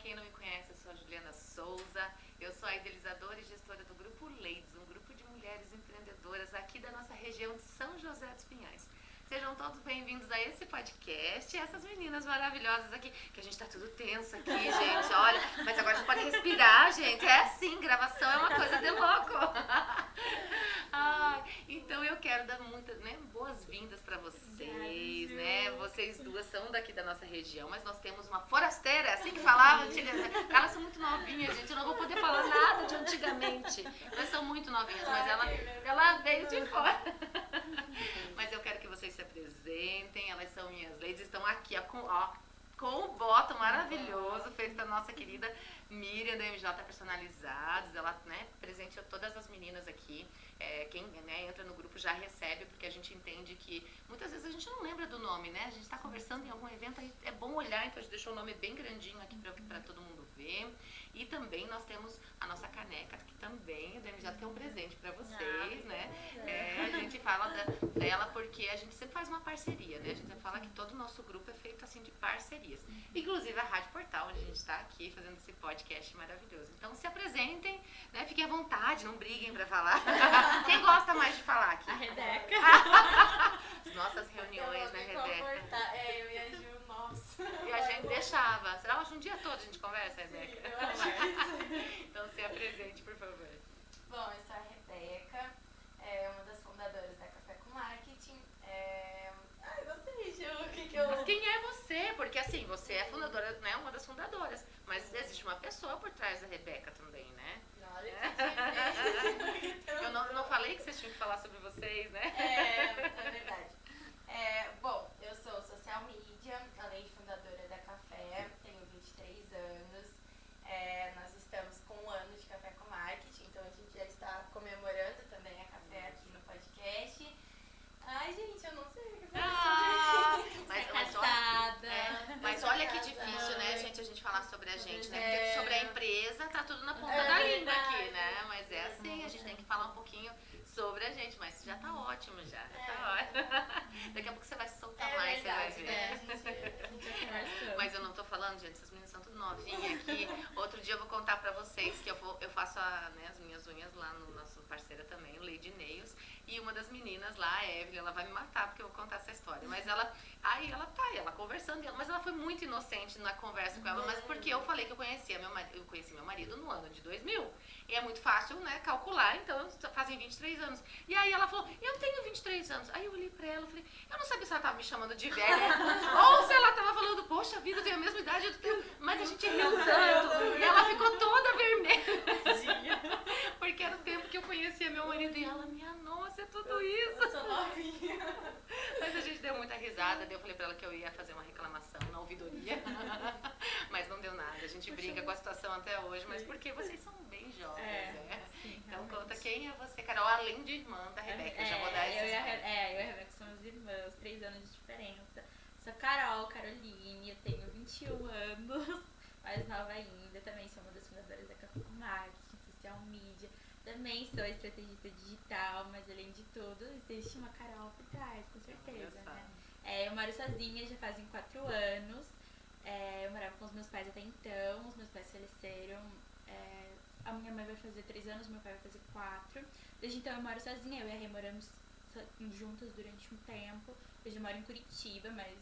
quem não me conhece, eu sou a Juliana Souza, eu sou a idealizadora e gestora do Grupo Ladies, um grupo de mulheres empreendedoras aqui da nossa região de São José dos Pinhais. Sejam todos bem-vindos a esse podcast e essas meninas maravilhosas aqui, que a gente tá tudo tenso aqui, gente, olha, mas agora a gente pode respirar, gente, é assim, gravação é uma coisa de louco. Então eu quero dar muitas, boas-vindas pra vocês, né, vocês duas são daqui da nossa região, mas nós temos uma forasteira, é assim que falava, elas são muito novinhas, gente, eu não vou poder falar nada de antigamente, elas são muito novinhas, mas ela veio de fora. Mas eu quero que vocês se apresentem, elas são minhas ladies, estão aqui com o boto maravilhoso feito da nossa querida Miriam da MJ Personalizados. Ela presenteou todas as meninas aqui. Quem entra no grupo já recebe, porque a gente entende que muitas vezes a gente não lembra do nome, né? A gente está conversando em algum evento, aí é bom olhar, então a gente deixou o nome bem grandinho aqui para todo mundo ver. E também nós temos a nossa caneca, que também a MJ tem um presente para vocês, né? A gente fala dela porque a gente sempre faz uma parceria, né? A gente fala que todo o nosso grupo é feito assim de parcerias. Inclusive a Rádio Portal, onde a gente está aqui fazendo esse podcast maravilhoso. Então se apresentem, né? Fiquem à vontade, não briguem para falar. Quem gosta mais de falar aqui? A Rebeca. As nossas reuniões, né, Rebeca? Eu e a Ju, nossa. E a gente deixava. Será que um dia todo a gente conversa, Rebeca? Sim, eu acho que Então se apresente, por favor. Bom, eu sou a Rebeca, uma das fundadoras da Café com Marketing. Não sei, Ju, o que eu... Mas quem é você? Porque assim, você é fundadora, né, uma das fundadoras. Mas existe uma pessoa por trás da Rebeca também, né? Olha que Eu não falei que vocês tinham que falar sobre vocês, né? É verdade. Bom, eu sou social media, além de fundadora da Café, tenho 23 anos. Nós estamos com um ano de Café com Marketing, então a gente já está comemorando também a Café aqui no podcast. Ai, gente, eu não sei o que falar sobre isso. Mas olha que difícil, né, gente, a gente falar sobre a gente, né? Porque sobre a empresa tá tudo na ponta da língua aqui, né? Mas é assim, a gente tem que falar um pouquinho sobre a gente, mas já tá ótimo já tá ótimo. Daqui a pouco você vai se soltar mais, verdade, você vai ver. Mas Mas eu não tô falando, gente, essas meninas são tudo novinhas aqui. Outro dia eu vou contar pra vocês que eu faço as minhas unhas lá no nosso parceira também, o Lady Nails. E uma das meninas lá, a Evelyn, ela vai me matar porque eu vou contar essa história. Mas ela conversando, mas ela foi muito inocente na conversa com ela, mas porque eu falei que eu conheci meu marido no ano de 2000. E é muito fácil, né, calcular, então fazem 23 anos. E aí ela falou, eu tenho 23 anos. Aí eu olhei pra ela e falei, eu não sabia se ela tava me chamando de velha, ou se ela tava falando, poxa vida, eu tenho a mesma idade do teu. Mas a gente riu tanto, e ela ficou toda vermelha. Porque era o tempo que eu conhecia meu marido, e ela, minha nossa, é tudo isso. eu sou novinha. Mas a gente deu muita risada, daí eu falei pra ela que eu ia fazer uma reclamação na ouvidoria. Mas não deu nada, a gente brinca com a situação até hoje, mas porque vocês são bem jovens, né? Sim, então realmente. conta quem é você, Carol, além de irmã da Rebeca, eu já vou dar esse eu e a Rebeca somos irmãs, 3 anos de diferença. Sou Caroline, eu tenho 21 anos, mais nova ainda, também sou uma das fundadoras da Café com Marketing, social media. Também sou estrategista digital, mas além de tudo, existe uma Carol por trás, com certeza, né? Eu moro sozinha já fazem 4 anos. Eu morava com os meus pais até então, os meus pais faleceram. A minha mãe vai fazer 3 anos, meu pai vai fazer 4. Desde então eu moro sozinha, eu e a Rê moramos juntas durante um tempo. Hoje eu moro em Curitiba, mas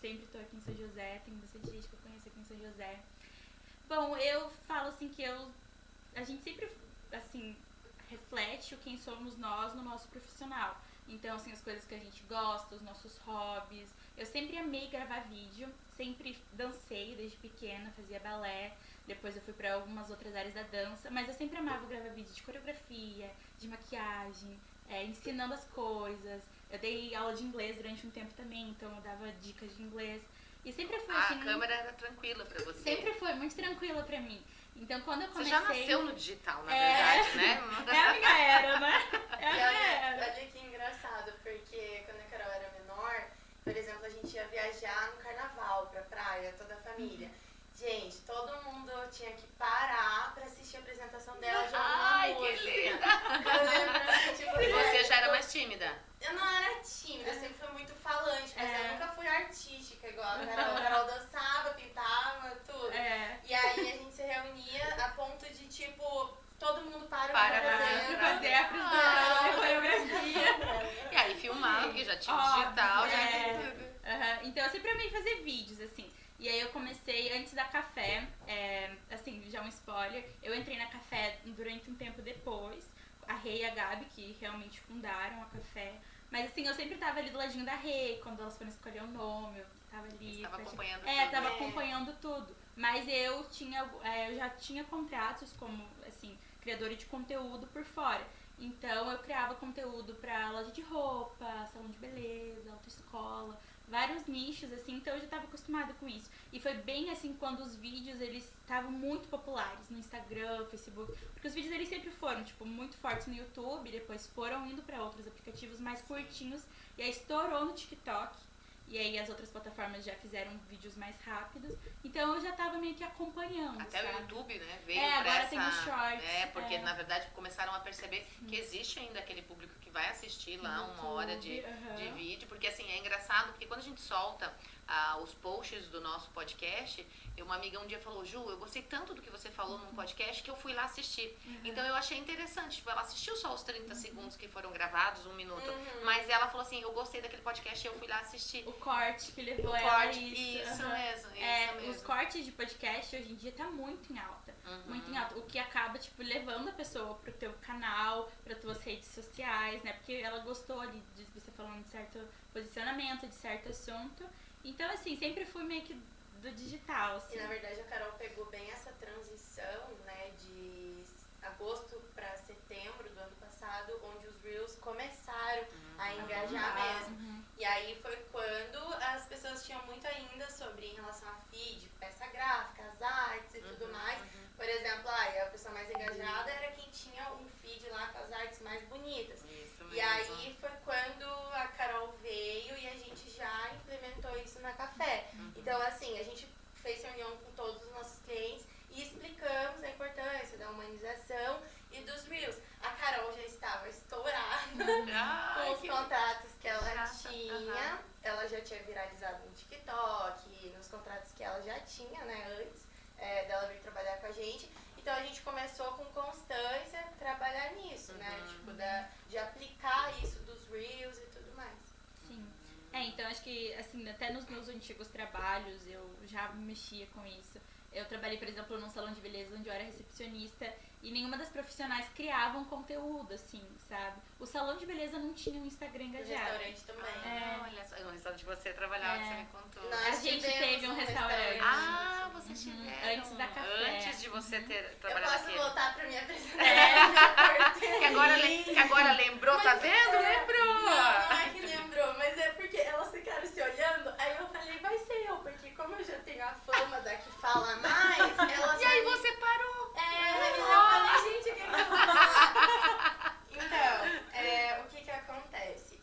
sempre tô aqui em São José, tem bastante gente que eu conheço aqui em São José. Bom, eu falo assim que a gente sempre assim, reflete quem somos nós no nosso profissional. Então, assim, as coisas que a gente gosta, os nossos hobbies. Eu sempre amei gravar vídeo, sempre dancei desde pequena, fazia balé. Depois eu fui pra algumas outras áreas da dança, mas eu sempre amava gravar vídeo de coreografia, de maquiagem, ensinando as coisas. Eu dei aula de inglês durante um tempo também, então eu dava dicas de inglês. E sempre foi assim... A câmera era tranquila pra você. Sempre foi muito tranquila pra mim. Então, quando eu comecei... Você já nasceu no digital, na verdade, né? É a minha era, né? Olha que engraçado, porque quando a Carol era menor, por exemplo, a gente ia viajar no carnaval pra praia, toda a família. Gente, todo mundo tinha que parar pra assistir a apresentação dela de alguma música. Que linda! Eu lembro, tipo, E você já era mais tímida? Eu não era tímida, eu sempre fui muito falante, mas eu nunca fui artística igual a Carol. A Carol dançava, pintava, tudo. E aí um spoiler, eu entrei na Café durante um tempo depois, a Rê e a Gabi, que realmente fundaram a Café. Mas assim, eu sempre tava ali do ladinho da Rê, quando elas foram escolher o nome, eu tava ali. Estava acompanhando tudo. tudo. Tava acompanhando tudo. Mas eu já tinha contratos como, assim, criadora de conteúdo por fora. Então eu criava conteúdo pra loja de roupa, salão de beleza, autoescola, vários nichos, assim, então eu já estava acostumada com isso. E foi bem assim quando os vídeos, eles estavam muito populares no Instagram, Facebook, porque os vídeos eles sempre foram, tipo, muito fortes no YouTube, depois foram indo para outros aplicativos mais curtinhos, e aí estourou no TikTok. E aí as outras plataformas já fizeram vídeos mais rápidos. Então eu já tava meio que acompanhando, até sabe? o YouTube, né, veio agora pra tem os shorts. porque na verdade começaram a perceber que existe ainda aquele público que vai assistir lá uma hora de vídeo. Porque assim, é engraçado, porque quando a gente solta os posts do nosso podcast, uma amiga um dia falou, Ju, eu gostei tanto do que você falou no podcast que eu fui lá assistir. Então eu achei interessante, tipo, ela assistiu só os 30 segundos que foram gravados, 1 minuto, mas ela falou assim, eu gostei daquele podcast e eu fui lá assistir. O corte que levou Isso mesmo. Os cortes de podcast hoje em dia tá muito em alta. Muito em alta. O que acaba, tipo, levando a pessoa pro teu canal, pra tuas redes sociais, né? Porque ela gostou ali de você falando de certo posicionamento, de certo assunto. Então, assim, sempre fui meio que do digital, assim. E na verdade a Carol pegou bem essa transição, né, de agosto pra setembro do ano passado, onde os Reels começaram a engajar mesmo. E aí foi quando as pessoas tinham muito ainda sobre em relação a feed, peça gráfica, as artes e tudo mais. Por exemplo, a pessoa mais engajada era quem tinha um feed lá com as artes mais bonitas. Isso mesmo. E aí foi quando a Carol veio e a gente já implementou isso na Café. Então, assim, a gente fez reunião com todos os nossos clientes e explicamos a importância da humanização e dos Reels. A Carol já estava estourada com os contratos que ela tinha. Ela já tinha viralizado no TikTok, nos contratos que ela já tinha, né, antes dela vir trabalhar com a gente. Então a gente começou com constância a trabalhar nisso, né? Tipo, de aplicar isso dos Reels e tudo mais. Sim. Então acho que, assim, até nos meus antigos trabalhos eu já mexia com isso. Eu trabalhei, por exemplo, num salão de beleza onde eu era recepcionista e nenhuma das profissionais criavam conteúdo, assim, sabe? O salão de beleza não tinha um Instagram No engajado. restaurante também. Olha só, no restaurante você trabalhava, você me contou. Nós A gente teve um restaurante. Vocês tiveram. Antes da Café. Antes de você ter Eu trabalhado posso aqui. voltar pra minha apresentação. Que agora lembrou, tá vendo? Lembrou! Não é que lembrou, mas é porque elas ficaram se olhando, aí eu falei, vai ser eu, porque como eu já tenho a fama da que fala mais, elas E aí você parou. e eu falei, gente, o que eu vou falar? Então, o que acontece?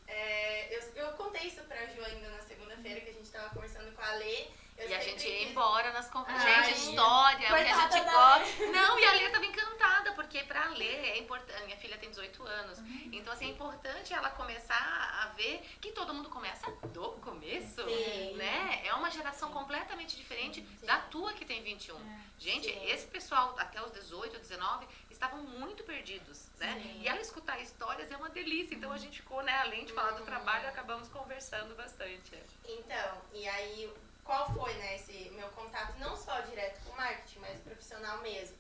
Eu contei isso pra Ju ainda na segunda-feira, que a gente tava conversando com a Lê. E a gente ia embora nas conversas. Ai, Gente, história, o que a coitada gente da gosta. Não, e a Lê tava encantada, porque pra Lê é importante. Minha filha tem 18 anos. Então, assim, é importante ela começar a ver que todo mundo começa do começo. Sim. Né? É uma geração completamente diferente da tua que tem 21. Gente, Sim. esse pessoal até os 18, 19 estavam muito perdidos, né? Sim. E ela escutar histórias é uma delícia. Então a gente ficou, né, além de falar do trabalho, acabamos conversando bastante. Então, e aí, qual foi, né, esse meu contato, não só direto com marketing, mas profissional mesmo?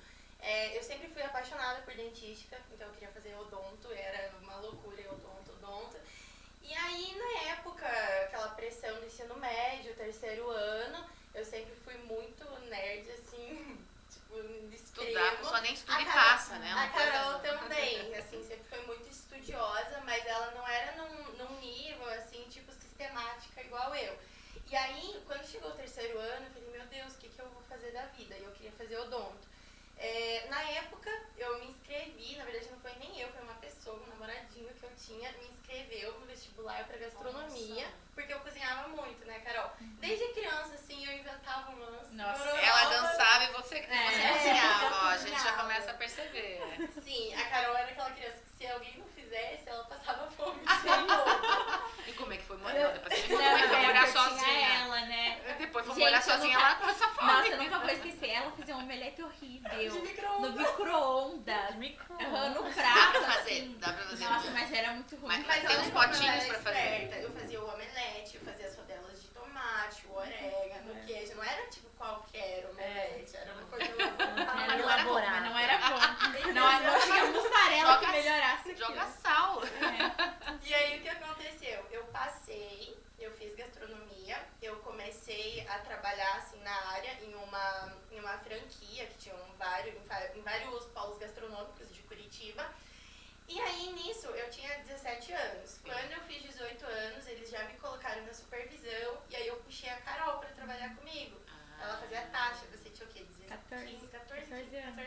Eu sempre fui apaixonada por dentística, então eu queria fazer odonto, era uma loucura, odonto. E aí, na época, aquela pressão do ensino médio, terceiro ano, eu sempre fui muito nerd, assim, tipo, Estudar, a pessoa nem estuda e A Carol- passa, né? A Carol também, assim, sempre foi muito estudiosa, mas ela não era num nível, assim, tipo, sistemática igual eu. E aí, quando chegou o terceiro ano, eu falei, meu Deus, o que eu vou fazer da vida? E eu queria fazer odonto. Na época, eu me inscrevi, na verdade não foi nem eu, foi uma pessoa, um namoradinho que eu tinha, me inscreveu no vestibular pra gastronomia, porque eu cozinhava muito, né, Carol? Desde criança, assim, eu inventava umas gororobas. Ela dançava e você cozinhava, eu ó, a gente já cozinhava. começa a perceber. Sim, a Carol era aquela criança que se alguém não fizesse, ela passava fome de ser E como é que foi morar? Depois você me contou Não, como é que foi morar eu tinha sozinha. ela, né? Depois foi Gente, morar eu sozinha nunca- lá com essa fome. Nossa, eu nunca vou esquecer. Ela fazia um omelete horrível. de micro-ondas. No micro-ondas. No Dá prato, pra fazer, assim. dá pra fazer. Nossa, mas era muito ruim. Mas tem olha uns como ela potinhos era pra fazer. esperta. Eu fazia o omelete, eu fazia as rodelas de tomate, o orégano, o queijo. Não era tipo qualquer omelete, era uma coisa... Era Ela joga sal. E aí o que aconteceu? Eu fiz gastronomia, eu comecei a trabalhar assim na área em uma franquia que tinha em vários polos gastronômicos de Curitiba. E aí nisso eu tinha 17 anos. Quando eu fiz 18 anos, eles já me colocaram na supervisão e aí eu puxei a Carol pra trabalhar comigo. Ela fazia taxa, você tinha o quê? 14 anos.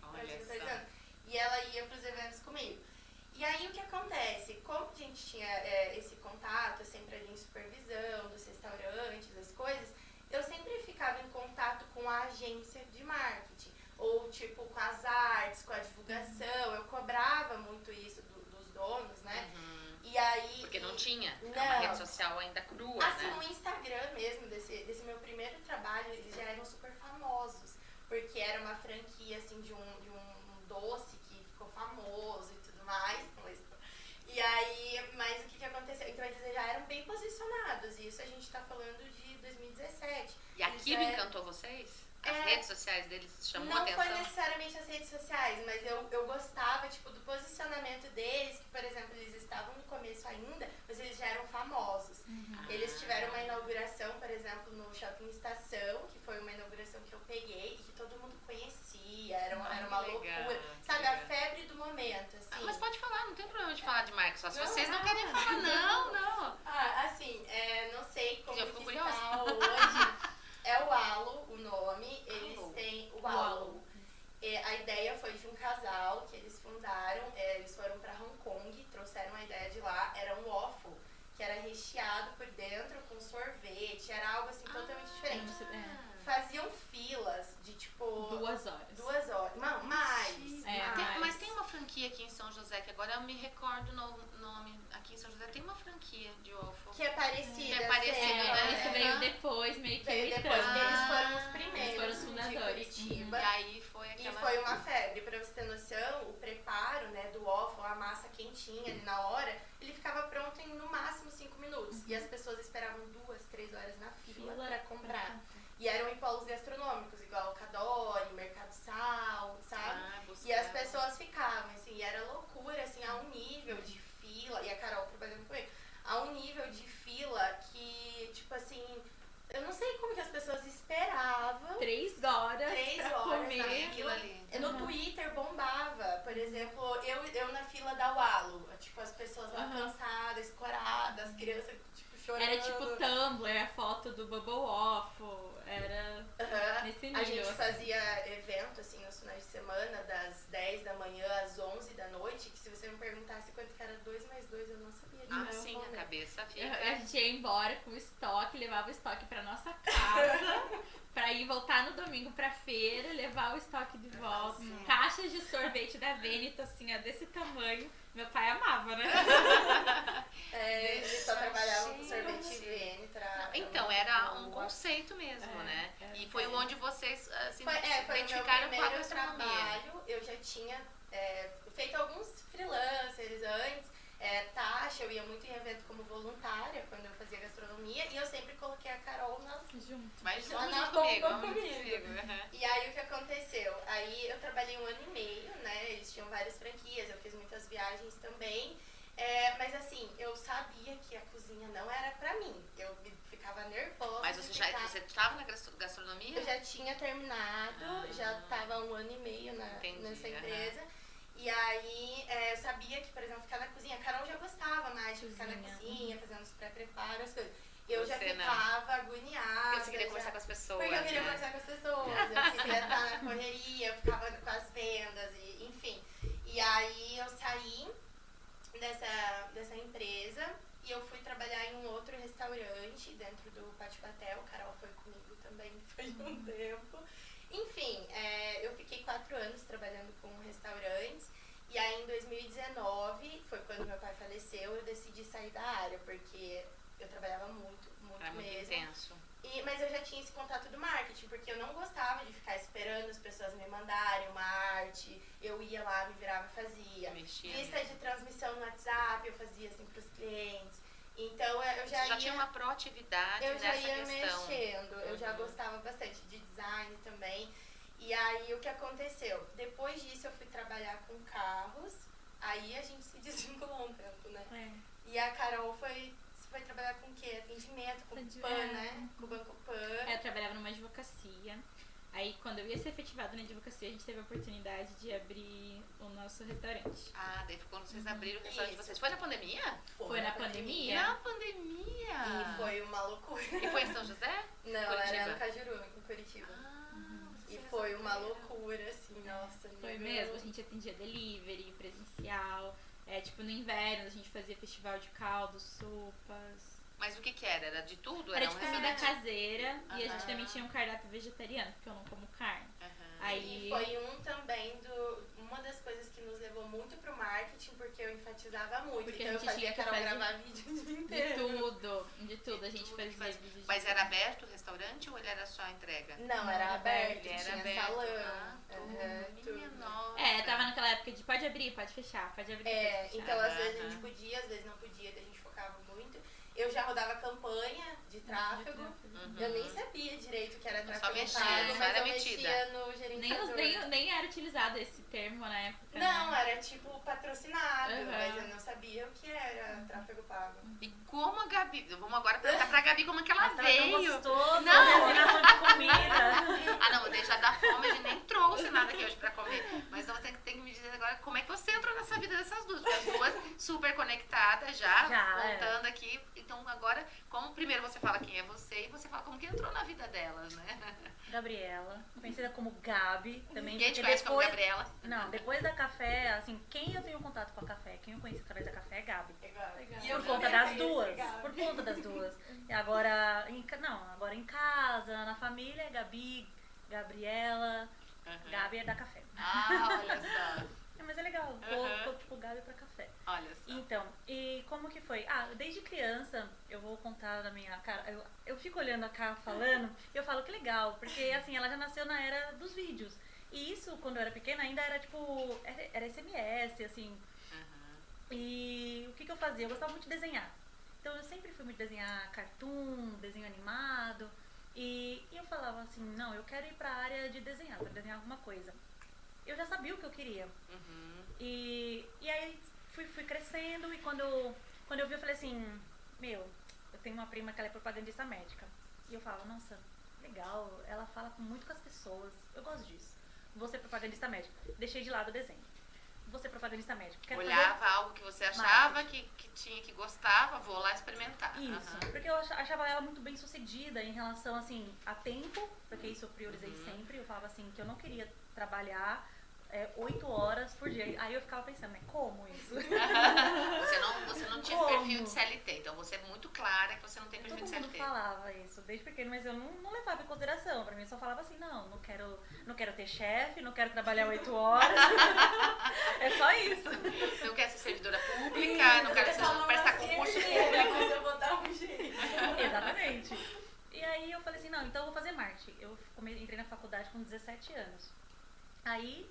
Olha só. E ela ia pros eventos comigo. E aí o que acontece? Como a gente tinha esse contato sempre ali em supervisão, dos restaurantes, das coisas, eu sempre ficava em contato com a agência de marketing. Ou tipo com as artes, com a divulgação. Eu cobrava muito isso dos donos, né? E aí... Porque não tinha. Não. É uma rede social ainda crua, assim, né? no Instagram mesmo, desse meu primeiro trabalho, eles já eram super famosos. Porque era uma franquia, assim, de um doce que ficou famoso e tudo mais. E aí, mas o que aconteceu? Então eles já eram bem posicionados. E isso a gente tá falando de 2017. E aquilo encantou vocês? As redes sociais deles chamou a atenção? Não foi necessariamente as redes sociais, mas eu gostava, tipo, do posicionamento deles, que, por exemplo, eles estavam no começo ainda, mas eles já eram famosos. Eles tiveram uma inauguração, por exemplo, no Shopping Estação, que foi uma inauguração que eu peguei e que todo mundo conhecia, era uma loucura. Sabe, a febre do momento, assim. Mas pode falar, não tem problema de falar de marca, só se vocês não não. querem falar. Não. Assim, não sei como Já ficou que curiosa? está hoje. É o Alo, o nome. Eles têm o Alo. A ideia foi de um casal que eles fundaram. Eles foram pra Hong Kong, trouxeram a ideia de lá. Era um waffle que era recheado por dentro com sorvete. Era algo assim totalmente diferente. Faziam filas de tipo 2 horas. 2 horas. Não, mais. Mas tem uma franquia aqui em São José, que agora eu me recordo o nome. Aqui em São José tem uma franquia de waffle. Que é parecida. Que é parecida, né? Isso veio depois, meio que Veio depois. Eles foram os primeiros. Eles foram os fundadores. De Curitiba. E aí foi aquela... E foi uma febre. Pra você ter noção, o preparo, né, do waffle, a massa quentinha ali na hora, ele ficava pronto em no máximo 5 minutos. E as pessoas esperavam 2, 3 horas na fila pra comprar. E eram em polos gastronômicos, igual o Cadore, Mercado Sal, sabe? E as pessoas ficavam, assim, e era loucura, assim, a um nível de fila, e a Carol trabalhando comigo, a um nível de fila que, tipo assim, eu não sei como que as pessoas esperavam 3 horas 3 pra horas comer na aquilo ali. No Twitter bombava, por exemplo, eu na fila da Walo, tipo, as pessoas lá cansadas, escoradas, as crianças, tipo, chorando. Era tipo Tumblr, a foto do Bubble Waffle, era nesse nível. A gente fazia evento, assim, nos finais de semana, das 10 da manhã às 11 da noite, que se você me perguntasse quanto que era 2 mais 2, eu não sabia. Sim, a cabeça fica. A gente ia embora com o estoque, levava o estoque pra nossa casa, pra ir voltar no domingo pra feira, levar o estoque de volta. Caixas de sorvete da Benito, assim, ó, desse tamanho. Meu pai amava, né? Eles só trabalhavam com sorvete Venitra. Então, era um conceito mesmo, né? E foi onde vocês se foi identificaram o meu com a primeiro gastronomia. trabalho. Eu já tinha feito alguns freelancers antes. Taxa, eu ia muito em evento como voluntária quando eu fazia gastronomia. E eu sempre coloquei a Carol Junto. Mas Lá vamos na junto comigo, bomba vamos junto comigo. comigo. E aí o que aconteceu? Aí eu trabalhei 1 ano e meio, né? Eles tinham várias franquias, eu fiz muitas viagens também. Mas assim, eu sabia que a cozinha não era pra mim. Eu ficava nervosa. Mas você estava na gastronomia? Eu já tinha terminado, já estava 1 ano e meio nessa empresa. E aí eu sabia que, por exemplo, ficar na cozinha, a Carol já gostava mais de ficar na cozinha, fazendo os pré-preparos, as coisas. Eu já ficava agoniada. Porque você queria conversar com as pessoas. Porque eu queria conversar com as pessoas, eu queria estar na correria, eu ficava com as vendas, enfim. E aí eu saí dessa empresa e eu fui trabalhar em um outro restaurante dentro do Pátio Patel. Carol foi comigo também, foi um tempo. Enfim, eu fiquei 4 anos trabalhando com restaurantes. E aí em 2019, foi quando meu pai faleceu, eu decidi sair da área, porque eu trabalhava muito mesmo. Intenso. Mas eu já tinha esse contato do marketing, porque eu não gostava de ficar esperando as pessoas me mandarem uma arte. Eu ia lá, me virava e fazia. Lista de transmissão no WhatsApp, eu fazia assim pros clientes. Então eu já tinha uma proatividade nessa questão. Eu já ia mexendo, eu já gostava bastante de design também. E aí o que aconteceu? Depois disso eu fui trabalhar com carros, Aí a gente se desvinculou um tempo, né? É. E a Carol foi trabalhar com o quê? Atendimento, com o PAN, né? Com o Banco PAN. Eu trabalhava numa advocacia. Aí, quando eu ia ser efetivada na advocacia, a gente teve a oportunidade de abrir o nosso restaurante. Ah, daí foi quando vocês abriram o restaurante de vocês. Foi na pandemia? Foi na pandemia. Na pandemia! E foi uma loucura. E foi em São José? Não, Curitiba? era no Cajuru, em Curitiba. E foi uma loucura, assim, nossa. Foi mesmo, a gente atendia delivery, presencial. Tipo, no inverno a gente fazia festival de caldos, sopas. Mas o que era? Era de tudo? Era um de comida restaurante? caseira e a gente também tinha um cardápio vegetariano, porque eu não como carne. Aí... E foi uma das coisas que nos levou muito pro marketing, porque eu enfatizava muito. Porque então a gente eu fazia tinha que Carol fazer gravar vídeo o dia inteiro. De tudo. A gente fazia vídeo de Mas era aberto o restaurante ou ele era só a entrega? Não, era aberto, Era tinha aberto. salão. Minha nossa. tava naquela época de pode abrir, pode fechar, pode abrir, pode fechar. Então às vezes a gente podia, às vezes não podia, daí a gente focava muito. Eu já rodava campanha de tráfego. Eu nem sabia direito que era tráfego mexia, pago, só mas era eu metida. mexia no gerenciador. Nem era utilizado esse termo na época. Não, né? era tipo patrocinado, mas eu não sabia o que era tráfego pago. E como a Gabi... Vamos agora perguntar pra Gabi como é que ela Tava tão veio. gostoso, Não. combinação de comida. Ah, não, vou deixar dar fome, a gente nem trouxe nada aqui hoje pra comer. Mas então você tem que me dizer agora como é que você entrou nessa vida dessas duas. Porque as duas super conectadas já contando aqui. Então agora, como primeiro você fala quem é você e você fala como que entrou na vida delas, né? Gabriela, conhecida como Gabi também. Ninguém te porque conhece como Gabriela. Não, depois da café, assim, quem eu tenho contato com a café, quem eu conheço através da café é Gabi. E eu Por conta também das conheci duas. Gabi. Por conta das duas. E agora, agora em casa, na família é Gabi, Gabriela, Gabi é da café. Ah, olha só. Mas é legal, tô tipo Gabi pra café. Olha só. Então, e como que foi? Desde criança, eu vou contar da minha cara, eu fico olhando a Cá falando e eu falo que legal, porque assim, ela já nasceu na era dos vídeos. E isso, quando eu era pequena, ainda era tipo, era SMS, assim. E o que eu fazia? Eu gostava muito de desenhar. Então eu sempre fui muito desenhar cartoon, desenho animado. E eu falava assim, não, eu quero ir pra área de desenhar, pra desenhar alguma coisa. Eu já sabia o que eu queria. E aí fui crescendo e quando eu vi, eu falei assim, eu tenho uma prima que ela é propagandista médica. E eu falava, nossa, legal, ela fala muito com as pessoas, eu gosto disso. Vou ser propagandista médica. Deixei de lado o desenho. Vou ser propagandista médica. Olhava algo que você achava que tinha, que gostava, vou lá experimentar. Isso, porque eu achava ela muito bem sucedida em relação, assim, a tempo, porque isso eu priorizei sempre. Eu falava assim, que eu não queria trabalhar 8 horas por dia. Aí eu ficava pensando, né, como isso? Você não tinha perfil de CLT, então você é muito clara que você não tem perfil de CLT. Todo mundo falava isso desde pequeno, mas eu não levava em consideração. Pra mim, eu só falava assim, não quero ter chefe, não quero trabalhar 8 horas. É só isso. Não quero ser servidora pública, não quero prestar concurso público. Mas eu vou dar um jeito. Exatamente. E aí eu falei assim, não, então eu vou fazer marketing. Eu entrei na faculdade com 17 anos. Aí,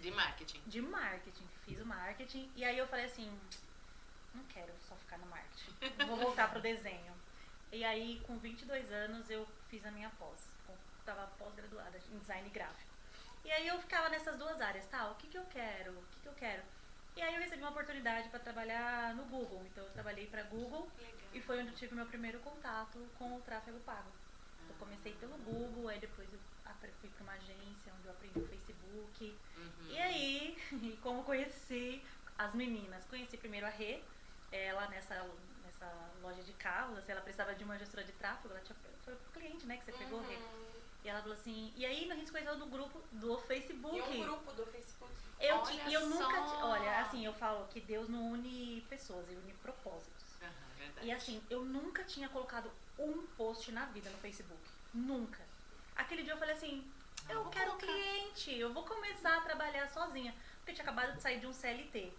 De marketing. De marketing, fiz o marketing. E aí eu falei assim, não quero só ficar no marketing. Vou voltar pro desenho. E aí, com 22 anos, eu fiz a minha pós. Tava pós-graduada em design gráfico. E aí eu ficava nessas duas áreas, tá? O que eu quero? O que eu quero? E aí eu recebi uma oportunidade para trabalhar no Google. Então eu trabalhei para Google. E foi onde eu tive meu primeiro contato com o tráfego pago. Eu comecei pelo Google, aí depois eu fui para uma agência onde eu aprendi o Facebook. E aí, como conheci as meninas? Conheci primeiro a Rê, ela nessa loja de carros, assim, ela precisava de uma gestora de tráfego, foi o cliente, né, que você pegou, Rê. E ela falou assim, e aí a gente se conheceu no grupo do Facebook. E um grupo do Facebook. Eu nunca, olha, assim, eu falo que Deus não une pessoas, ele une propósitos. E assim, eu nunca tinha colocado um post na vida no Facebook. Nunca. Aquele dia eu falei assim, eu quero cliente, eu vou começar a trabalhar sozinha. Porque eu tinha acabado de sair de um CLT.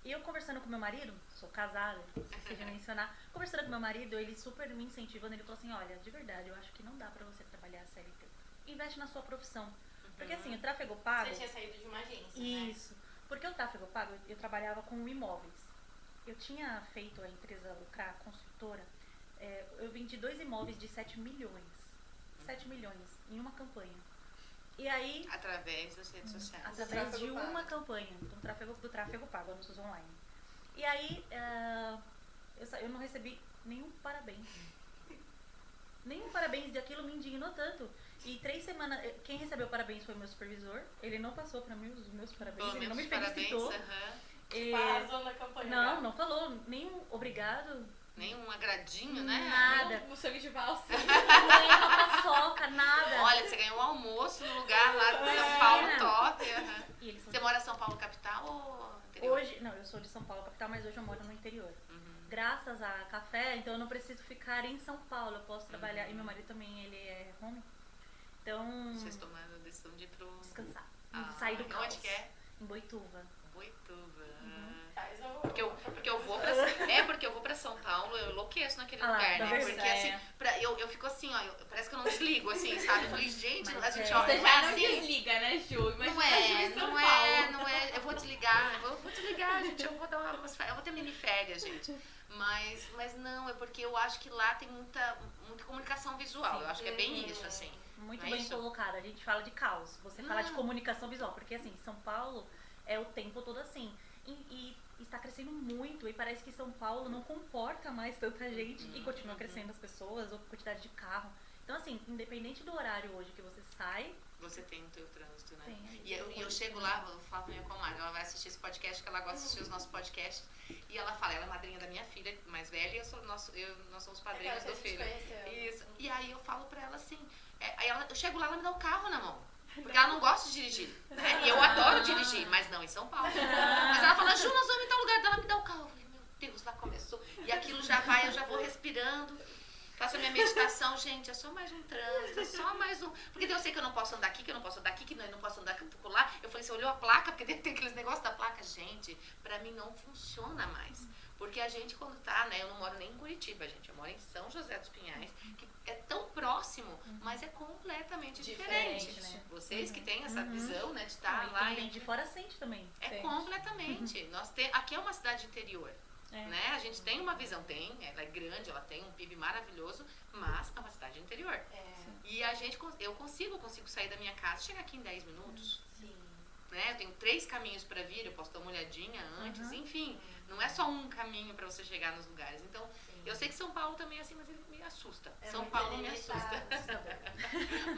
E eu conversando com meu marido, sou casada, esqueci de mencionar, conversando com meu marido, ele super me incentivando, ele falou assim, olha, de verdade, eu acho que não dá pra você trabalhar CLT. Investe na sua profissão. Porque assim, o tráfego pago... Você tinha saído de uma agência, Isso. Porque o tráfego pago, eu trabalhava com imóveis. Eu tinha feito a empresa Lucrar, a construtora, eu vendi 2 imóveis de 7 milhões. 7 milhões em uma campanha. E aí, Através das redes sociais. através de tráfego uma pago. campanha do tráfego pago, anúncios online. E aí, eu não recebi nenhum parabéns. Nenhum parabéns, e aquilo me indignou tanto. E 3 semanas, quem recebeu parabéns foi o meu supervisor. Ele não passou pra mim os meus parabéns, Pelo ele não me menos parabéns. felicitou. aham. E- Arrasou na campanha. não falou nenhum obrigado, Nem um agradinho, né? nada. Um sangue de valsa. Não ganhei uma paçoca, nada. Olha, você ganhou um almoço no lugar lá de São É. Paulo top. aham. E eles são Você mora em São Paulo capital ou interior? hoje, não, eu sou de São Paulo, capital, mas hoje eu moro no interior. Uhum. Graças a café, então eu não preciso ficar em São Paulo, eu posso trabalhar. E meu marido também, ele é home. Então, Vocês tomaram a decisão de ir pro... descansar. Ah, Sair do caos. onde que é? Em Boituva. Boituva. Faz o... Porque eu vou pra... porque eu vou pra São Paulo, eu enlouqueço naquele Ah lá, lugar, da né? verdade. Porque assim, eu fico assim, ó, parece que eu não desligo, assim, sabe? Eu falei, gente, Mas a gente é. olha, Você não já é não assim. desliga, né, Ju? Imagina Não a Ju é, em São não Paulo. é, não é. Eu vou desligar, eu vou desligar, gente. Eu vou dar umas férias, eu vou ter mini férias, gente. Mas não, é porque eu acho que lá tem muita comunicação visual. Sim. Eu acho que é bem isso, assim. Muito Não é bem isso? colocado. A gente fala de caos. Você fala de Não. comunicação visual. Porque assim, São Paulo é o tempo todo assim. E está crescendo muito. E parece que São Paulo não comporta mais tanta gente. E continua crescendo as pessoas, ou quantidade de carro. Então assim, independente do horário hoje que você sai, Você tem o teu trânsito, né? Tem. E eu chego lá, vou falar pra minha comadre, ela vai assistir esse podcast, que ela gosta de assistir os nossos podcasts. E ela fala, ela é madrinha da minha filha mais velha e nós somos padrinhos do filho. Isso. E aí eu falo pra ela assim, eu chego lá, ela me dá o carro na mão. Porque ela não gosta de dirigir, né? E eu adoro dirigir, mas não em São Paulo. Mas ela fala, Ju, nós vamos em tal lugar, dela me dá o carro. Eu falei, meu Deus, lá começou. E aquilo já vai, eu já vou respirando. Faço a minha meditação, gente, é só mais um trânsito, é só mais um... Porque daí eu sei que eu não posso andar aqui, que eu não posso andar aqui, que eu não posso andar lá. Eu falei, você olhou a placa? Porque tem aqueles negócios da placa. Gente, pra mim não funciona mais. Porque a gente quando tá, né, eu não moro nem em Curitiba, gente, eu moro em São José dos Pinhais, que é tão próximo, mas é completamente diferente. Diferente, né? Vocês que têm essa visão, né, de estar e lá também em... de fora sente também. É Sente. completamente. Aqui é uma cidade interior. É. Né? A gente tem uma visão, ela é grande, ela tem um PIB maravilhoso, mas é uma cidade interior. E eu consigo sair da minha casa e chegar aqui em 10 minutos. Sim. Né? Eu tenho 3 caminhos pra vir, eu posso dar uma olhadinha antes, enfim. Não é só um caminho pra você chegar nos lugares. Então, eu sei que São Paulo também é assim, mas ele me assusta. São muito Paulo me limitado. assusta.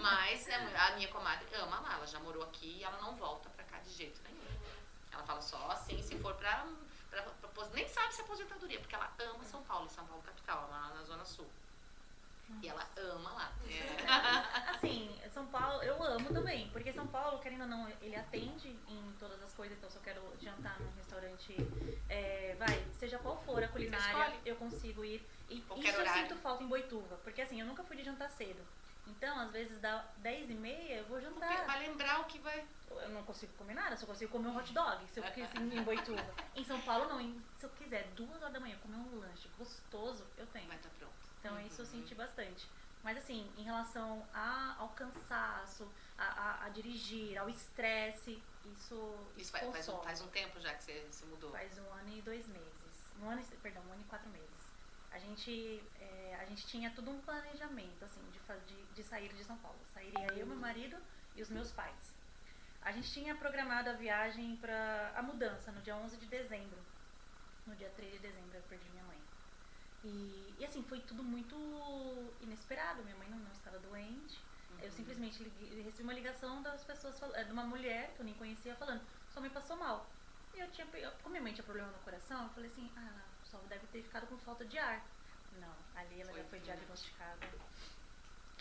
Mas a minha comadre ama lá, ela já morou aqui e ela não volta pra cá de jeito nenhum. Ela fala só assim, se for nem sabe se é aposentadoria, porque ela ama São Paulo, São Paulo capital, ela mora na Zona Sul. E ela ama lá. Assim, São Paulo, eu amo também, porque São Paulo, querendo ou não, ele atende em todas as coisas, então se eu quero jantar num restaurante, seja qual for a culinária, escolhe. eu consigo ir. E Qualquer isso eu horário. sinto falta em Boituva, porque assim, eu nunca fui de jantar cedo. Então, às vezes dá 10h30, eu vou jantar. Vai lembrar o que vai... Eu não consigo comer nada, só consigo comer um hot dog, se eu quiser em Boituva. Em São Paulo, não. Se eu quiser 2 horas da manhã comer um lanche gostoso, eu tenho. Vai estar pronto. Então, isso eu senti bastante. Mas, assim, em relação ao cansaço, a dirigir, ao estresse, isso consome. Faz um tempo já que você se mudou. Faz 1 ano e 2 meses. 1 ano e 4 meses. A gente tinha todo um planejamento, assim, de sair de São Paulo. Sairia eu, meu marido e os meus pais. A gente tinha programado a viagem para a mudança no dia 11 de dezembro. No dia 3 de dezembro eu perdi minha mãe. E assim, foi tudo muito inesperado. Minha mãe não estava doente. Eu simplesmente recebi uma ligação das pessoas, de uma mulher que eu nem conhecia, falando, sua mãe passou mal. E como minha mãe tinha problema no coração, eu falei assim, só deve ter ficado com falta de ar. Não, ali ela já foi diagnosticada.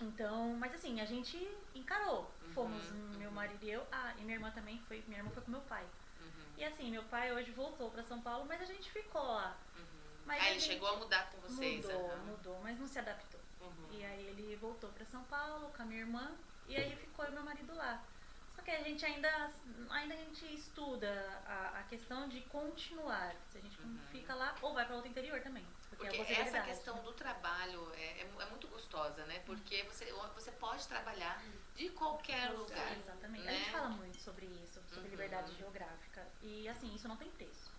Então, mas assim, a gente encarou. Fomos meu marido e eu. E minha irmã também foi. Minha irmã foi com meu pai. E assim, meu pai hoje voltou pra São Paulo, mas a gente ficou lá. Mas ele chegou a mudar com vocês. Mudou, mas não se adaptou. E aí ele voltou pra São Paulo com a minha irmã. E aí ficou eu e meu marido lá. Só que a gente ainda a gente estuda a questão de continuar. Se a gente fica lá ou vai pra outro interior também. Porque essa questão do trabalho é muito gostosa, né? Porque você pode trabalhar de qualquer lugar. Exatamente. Né? A gente fala muito sobre isso, sobre liberdade geográfica. E assim, isso não tem preço.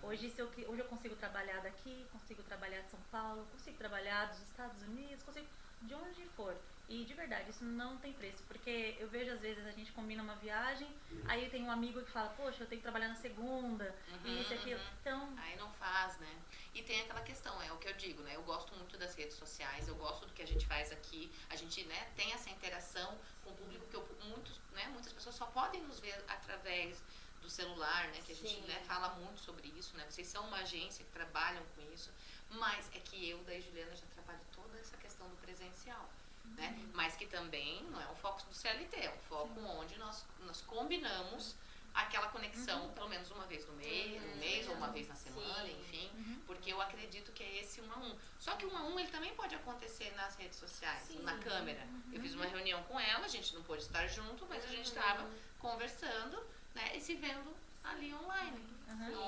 Hoje eu consigo trabalhar daqui, consigo trabalhar de São Paulo, consigo trabalhar dos Estados Unidos, consigo de onde for. E de verdade, isso não tem preço, porque eu vejo às vezes a gente combina uma viagem, aí tem um amigo que fala, poxa, eu tenho que trabalhar na segunda, isso e aquilo. Então, Aí não faz, né? E tem aquela questão, é o que eu digo, né? Eu gosto muito das redes sociais, eu gosto do que a gente faz aqui. A gente, né, tem essa interação com o público que muitas pessoas só podem nos ver através do celular, né? Que a gente, né, fala muito sobre isso, né? Vocês são uma agência que trabalham com isso, mas é que eu, da Juliana, já trabalho toda essa questão do presencial. Né? Mas que também não é um foco do CLT, é um foco onde nós combinamos aquela conexão pelo menos uma vez no mês ou uma vez na semana, enfim, porque eu acredito que é esse 1 a 1. Só que o 1 a 1 ele também pode acontecer nas redes sociais, na câmera. Eu fiz uma reunião com ela, a gente não pôde estar junto, mas a gente estava conversando, né, e se vendo ali online,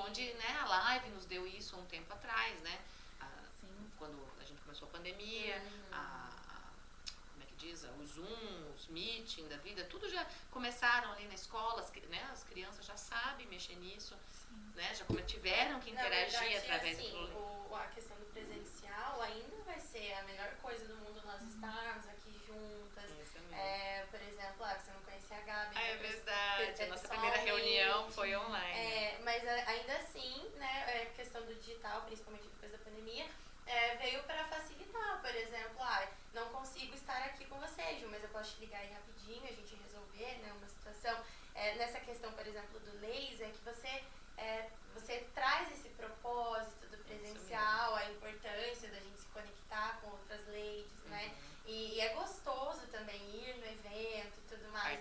onde, né, a live nos deu isso há um tempo atrás, né, quando a gente começou a pandemia, os Zoom, os Meeting da vida, tudo já começaram ali na escola, né? As crianças já sabem mexer nisso, né? Já tiveram que interagir verdade, através assim, do... a questão do presencial ainda vai ser a melhor coisa do mundo nós estarmos aqui juntas. Por exemplo, você não conhecia a Gabi. É verdade, a nossa primeira reunião foi online. Mas ainda assim, né, a questão do digital, principalmente depois da pandemia, veio para facilitar. Por exemplo, não consigo estar aqui com você, Ju, mas eu posso te ligar aí rapidinho, a gente resolver, né, uma situação. Nessa questão, por exemplo, do laser, que você traz esse propósito do presencial, a importância da gente se conectar com outras ladies, né? E é gostoso também ir no evento e tudo mais.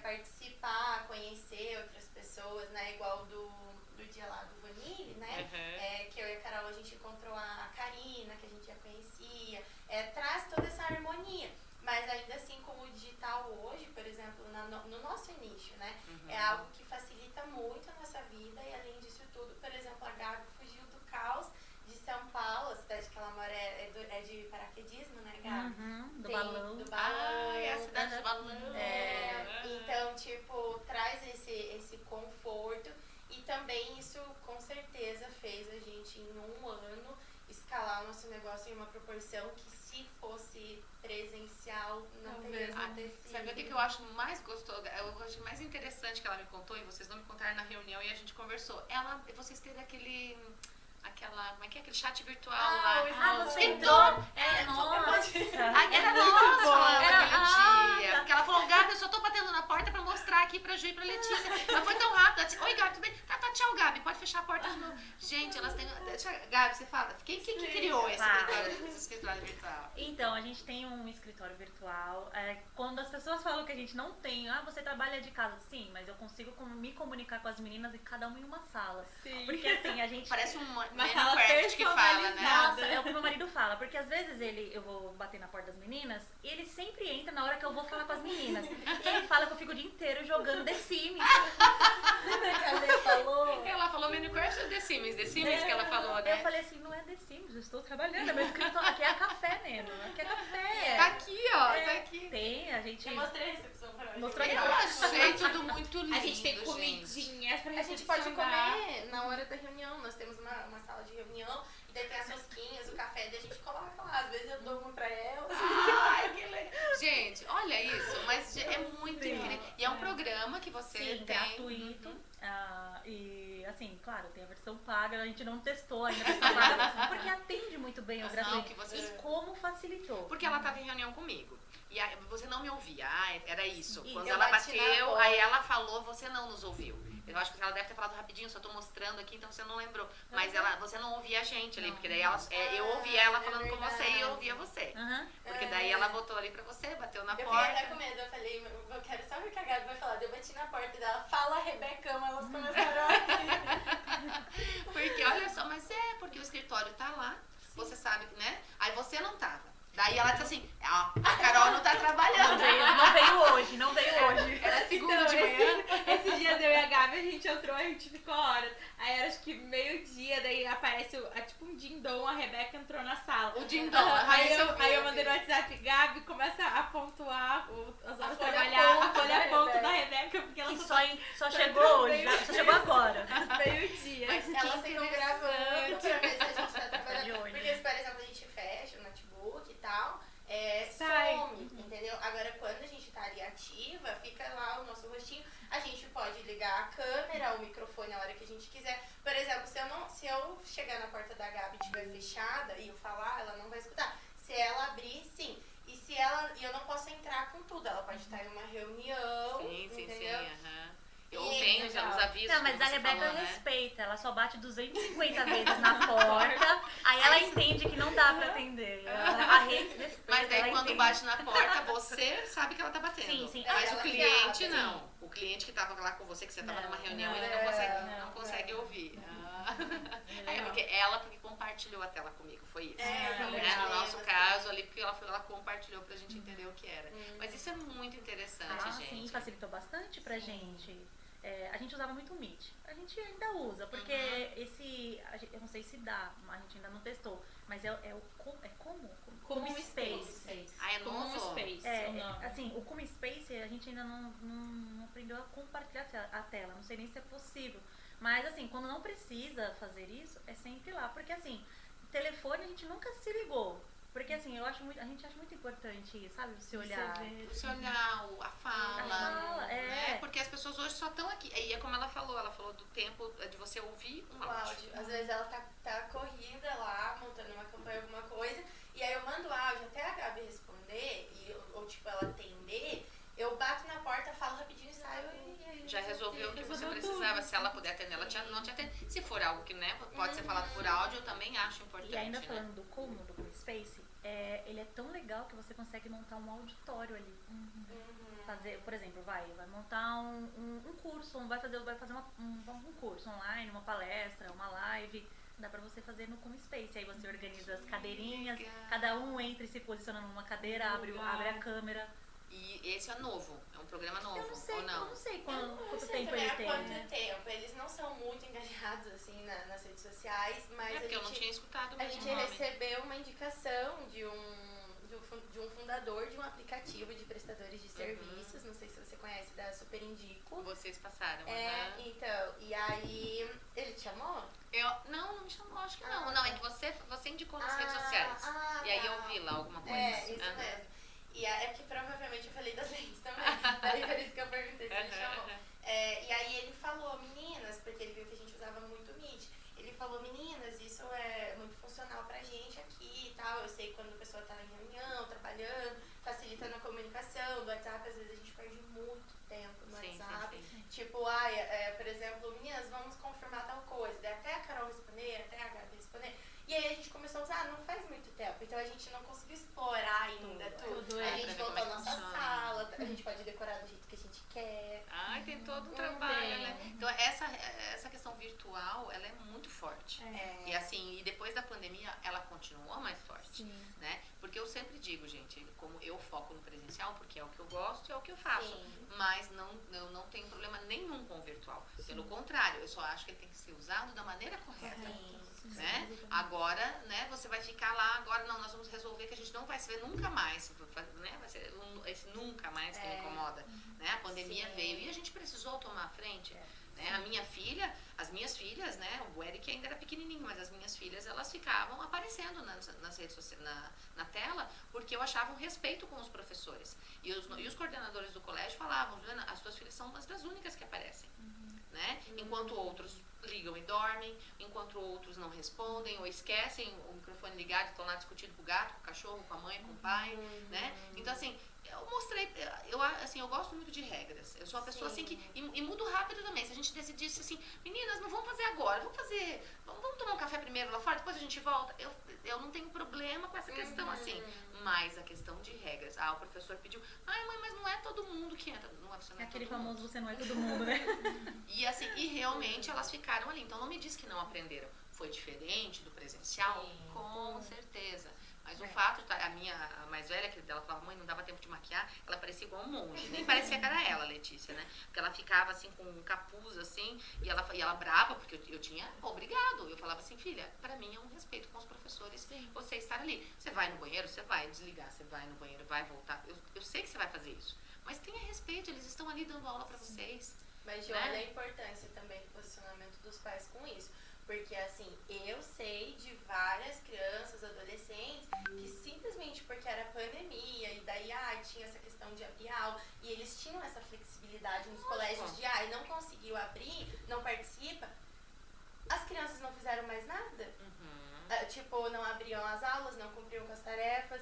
Participar, conhecer outras pessoas, né? Igual do dia lá do Vanille, né? Que eu e a Carol, a gente encontrou a Karina, que a gente já conhecia. Traz toda essa harmonia. Mas ainda assim, como o digital hoje, por exemplo, no nosso nicho, né? É algo que facilita muito a nossa vida. E além disso tudo, por exemplo, a Gabi fugiu do caos de São Paulo, a cidade que ela mora é de paraquedismo, né, Gabi? Do balão. Do balão. É a cidade do balão. Então, tipo, traz esse conforto. E também isso, com certeza, fez a gente, em 1 ano, escalar o nosso negócio em uma proporção que, se fosse presencial, não teria acontecido. Sabe o que eu acho mais gostoso? Eu acho mais interessante que ela me contou, e vocês não me contaram na reunião, e a gente conversou. Vocês teve como é que é? Aquele chat virtual lá. Você entrou? Era Nossa. nós falando aquele dia. Porque ela falou, Gabi, eu só tô batendo na porta pra mostrar aqui pra Ju e pra Letícia. Mas foi tão rápido. Ela disse, oi, Gabi, tudo bem? Tá, tchau, Gabi. Pode fechar a porta de novo. Gente, elas têm... Gabi, você fala. Quem criou esse escritório virtual? Então, a gente tem um escritório virtual. Quando as pessoas falam que a gente não tem, você trabalha de casa, sim, mas eu consigo me comunicar com as meninas e cada uma em uma sala. Sim. Porque assim, a gente... Parece uma sala Minecraft que fala, né? Nossa, é o que meu marido fala, porque às vezes eu vou bater na porta das meninas e ele sempre entra na hora que eu vou falar com as meninas. E ele fala que eu fico o dia inteiro jogando The Sims. Lembra que a Lê falou? Ela falou Minecraft ou The Sims? The Sims que ela falou, né? Eu falei assim, não é The Sims, eu estou trabalhando, é meu escritório. Aqui é café, Neno, aqui é café. Tá aqui, ó, tá aqui. Tem, a gente... Eu mostrei a recepção pra Mostrou hoje. Eu achei tudo muito lindo, A gente tem gente. comidinhas pra A gente pode recepcionar. comer na hora da reunião. Nós temos uma sala de reunião e daí tem as rosquinhas, o café, daí a gente coloca lá. Às vezes eu dou uma pra elas. Ai, que legal. Gente, olha isso, mas é muito incrível. E é um programa que você Sim, tem... gratuito. E assim, claro, tem a versão paga, a gente não testou ainda a versão paga, porque atende muito bem o Ação gratuito. que vocês- E como facilitou. Porque ela estava em reunião comigo. E aí, você não me ouvia. Era isso. Isso. Quando Eu ela bati na bateu, porta. aí ela falou, você não nos ouviu. Eu acho que ela deve ter falado rapidinho, só tô mostrando aqui, então você não lembrou. Mas você não ouvia a gente ali, porque daí eu ouvia ela falando com você e eu ouvia você. Porque daí ela botou ali pra você, bateu na Eu fiquei até com porta. medo, eu falei, eu quero saber o que a Gabi vai falar. Daí eu bati na porta dela, fala Rebecão, elas começaram a rir. Porque olha só, mas porque o escritório tá lá, você sabe, né? Aí você não tava. Daí ela disse assim, a Carol não tá trabalhando. Não veio hoje. Era segunda Então, de manhã. Esses dias eu e a Gabi, a gente entrou, a gente ficou horas. Aí era acho que meio-dia, daí aparece tipo um ding-dong, a Rebeca entrou na sala. O ding-dong. Aí eu mandei no WhatsApp, Gabi, começa a pontuar as horas de folha trabalhar, a ponto folha da ponto Rebeca. da Rebeca, porque ela Que só só chegou hoje, só chegou agora. meio-dia. Mas que Elas ficam gravando pra ver se a gente tá De trabalhando. olho. Porque, por exemplo, a gente fecha o notebook e tal, Sai. some. pode ligar a câmera, o microfone a hora que a gente quiser. Por exemplo, se eu chegar na porta da Gabi e estiver fechada e eu falar, ela não vai escutar. Se ela abrir, sim. E eu não posso entrar com tudo. Ela pode estar em uma reunião, entendeu? Eu tenho os avisos. Não, mas que a você Rebeca falou, né? respeita, ela só bate 250 vezes na porta, aí ela entende que não dá pra atender. A rede respeita. Mas daí ela quando entende. bate na porta, você sabe que ela tá batendo. Sim, sim. Mas Ela o cliente que abre, não. O cliente que tava lá com você, que você tava numa reunião, ele não consegue ouvir. Porque ela compartilhou a tela comigo, foi isso. No nosso caso ali, porque ela compartilhou pra gente entender o que era. Mas isso é muito interessante, gente. Sim, facilitou bastante pra gente. A gente usava muito o Meet. A gente ainda usa, porque eu não sei se dá, a gente ainda não testou, mas como Space. Ah, é novo? Space. Assim, o Como Space a gente ainda não aprendeu a compartilhar a tela, não sei nem se é possível. Mas assim, quando não precisa fazer isso, é sempre lá. Porque assim, telefone a gente nunca se ligou. Porque assim, a gente acha muito importante, sabe, você olhar. Você olhar a fala. Né? Porque as pessoas hoje só estão aqui. E é como ela falou do tempo de você ouvir um áudio. Às vezes ela tá corrida lá, montando uma campanha, alguma coisa, e aí eu mando áudio até a Gabi responder, ou tipo, ela atender, eu bato na porta, falo rapidinho e saio e já resolveu o que você precisava. Se ela puder atender, ela não te atende. Se for algo que pode ser falado por áudio, eu também acho importante. E ainda falando do Como Space, ele é tão legal que você consegue montar um auditório ali. Fazer, por exemplo, vai montar um curso, vai fazer um curso online, uma palestra, uma live. Dá pra você fazer no Como Space. Aí você organiza as cadeirinhas, cada um entra e se posiciona numa cadeira, abre a câmera. E esse é novo, é um programa novo, eu não sei, ou não? Eu não sei quanto tempo ele tem. Quanto tempo. Eles não são muito engajados assim nas redes sociais, mas porque eu não tinha escutado mesmo. A gente recebeu uma indicação de um fundador de um aplicativo de prestadores de serviços, não sei se você conhece, da Super Indico. Vocês passaram, então, e aí ele te chamou? Não me chamou, acho que não. Não, é que você indicou nas redes sociais. E aí eu vi lá alguma coisa. Isso mesmo. E é que provavelmente eu falei das lentes também. Daí por isso que eu perguntei se ele chamou. E aí ele falou, meninas, porque ele viu que a gente usava muito Meet. Ele falou, meninas, isso é muito funcional pra gente aqui e tal. Eu sei quando a pessoa tá em reunião, trabalhando, facilitando a comunicação. Do WhatsApp, às vezes a gente perde muito tempo no WhatsApp. Sim. Tipo, por exemplo, meninas, vamos confirmar tal coisa. Daí até a Carol responder, até a Gabi responder. E aí a gente começou a usar, não faz muito tempo, então a gente não conseguiu explorar ainda tudo. A gente voltou à nossa sala, a gente pode decorar do jeito que a gente quer. Tem todo um trabalho, né? Então essa questão virtual, ela é muito forte. E assim, e depois da pandemia, ela continuou mais forte, né? Porque eu sempre digo, gente, como eu foco no presencial, porque é o que eu gosto e é o que eu faço. Mas eu não tenho problema nenhum com o virtual. Pelo contrário, eu só acho que ele tem que ser usado da maneira correta. Né? Agora, né, você vai ficar lá, agora não, nós vamos resolver que a gente não vai se ver nunca mais, né? Vai ser esse nunca mais que incomoda, né? A pandemia veio e a gente precisou tomar a frente, né? As minhas filhas, né? O Eric ainda era pequenininho, mas as minhas filhas, elas ficavam aparecendo nas redes sociais, na tela, porque eu achava um respeito com os professores. E os coordenadores do colégio falavam, Juliana, as suas filhas são uma das únicas que aparecem, né? Enquanto outros ligam e dormem, enquanto outros não respondem ou esquecem o microfone ligado e estão lá discutindo com o gato, com o cachorro, com a mãe, com o pai, né? Então, assim, eu mostrei, eu gosto muito de regras. Eu sou uma pessoa assim que, e mudo rápido também. Se a gente decidisse assim, meninas, não vamos fazer agora, vamos tomar um café primeiro lá fora, depois a gente volta. Eu não tenho problema com essa questão assim, mas a questão de regras. O professor pediu, mãe, mas não é todo mundo que entra. Você não é aquele todo famoso mundo. você não é todo mundo, né? E assim, realmente elas ficaram ali. Então não me diz que não aprenderam. Foi diferente do presencial? Com certeza. Mas o fato, a mais velha, que dela falava, mãe, não dava tempo de maquiar, ela parecia igual um monge. Nem parecia que era ela, Letícia, né? Porque ela ficava assim com um capuz assim, e ela brava, porque eu tinha obrigado. Eu falava assim, filha, pra mim é um respeito com os professores você estar ali. Você vai no banheiro, você vai desligar, você vai no banheiro, vai voltar. Eu sei que você vai fazer isso. Mas tenha respeito, eles estão ali dando aula pra vocês. Mas, Ju, olha a importância também do posicionamento dos pais com isso. Porque, assim, eu sei de várias crianças, adolescentes, que simplesmente porque era pandemia e daí, tinha essa questão de abrir aula, e eles tinham essa flexibilidade nos colégios de, não conseguiu abrir, não participa, as crianças não fizeram mais nada. Tipo, não abriam as aulas, não cumpriam com as tarefas,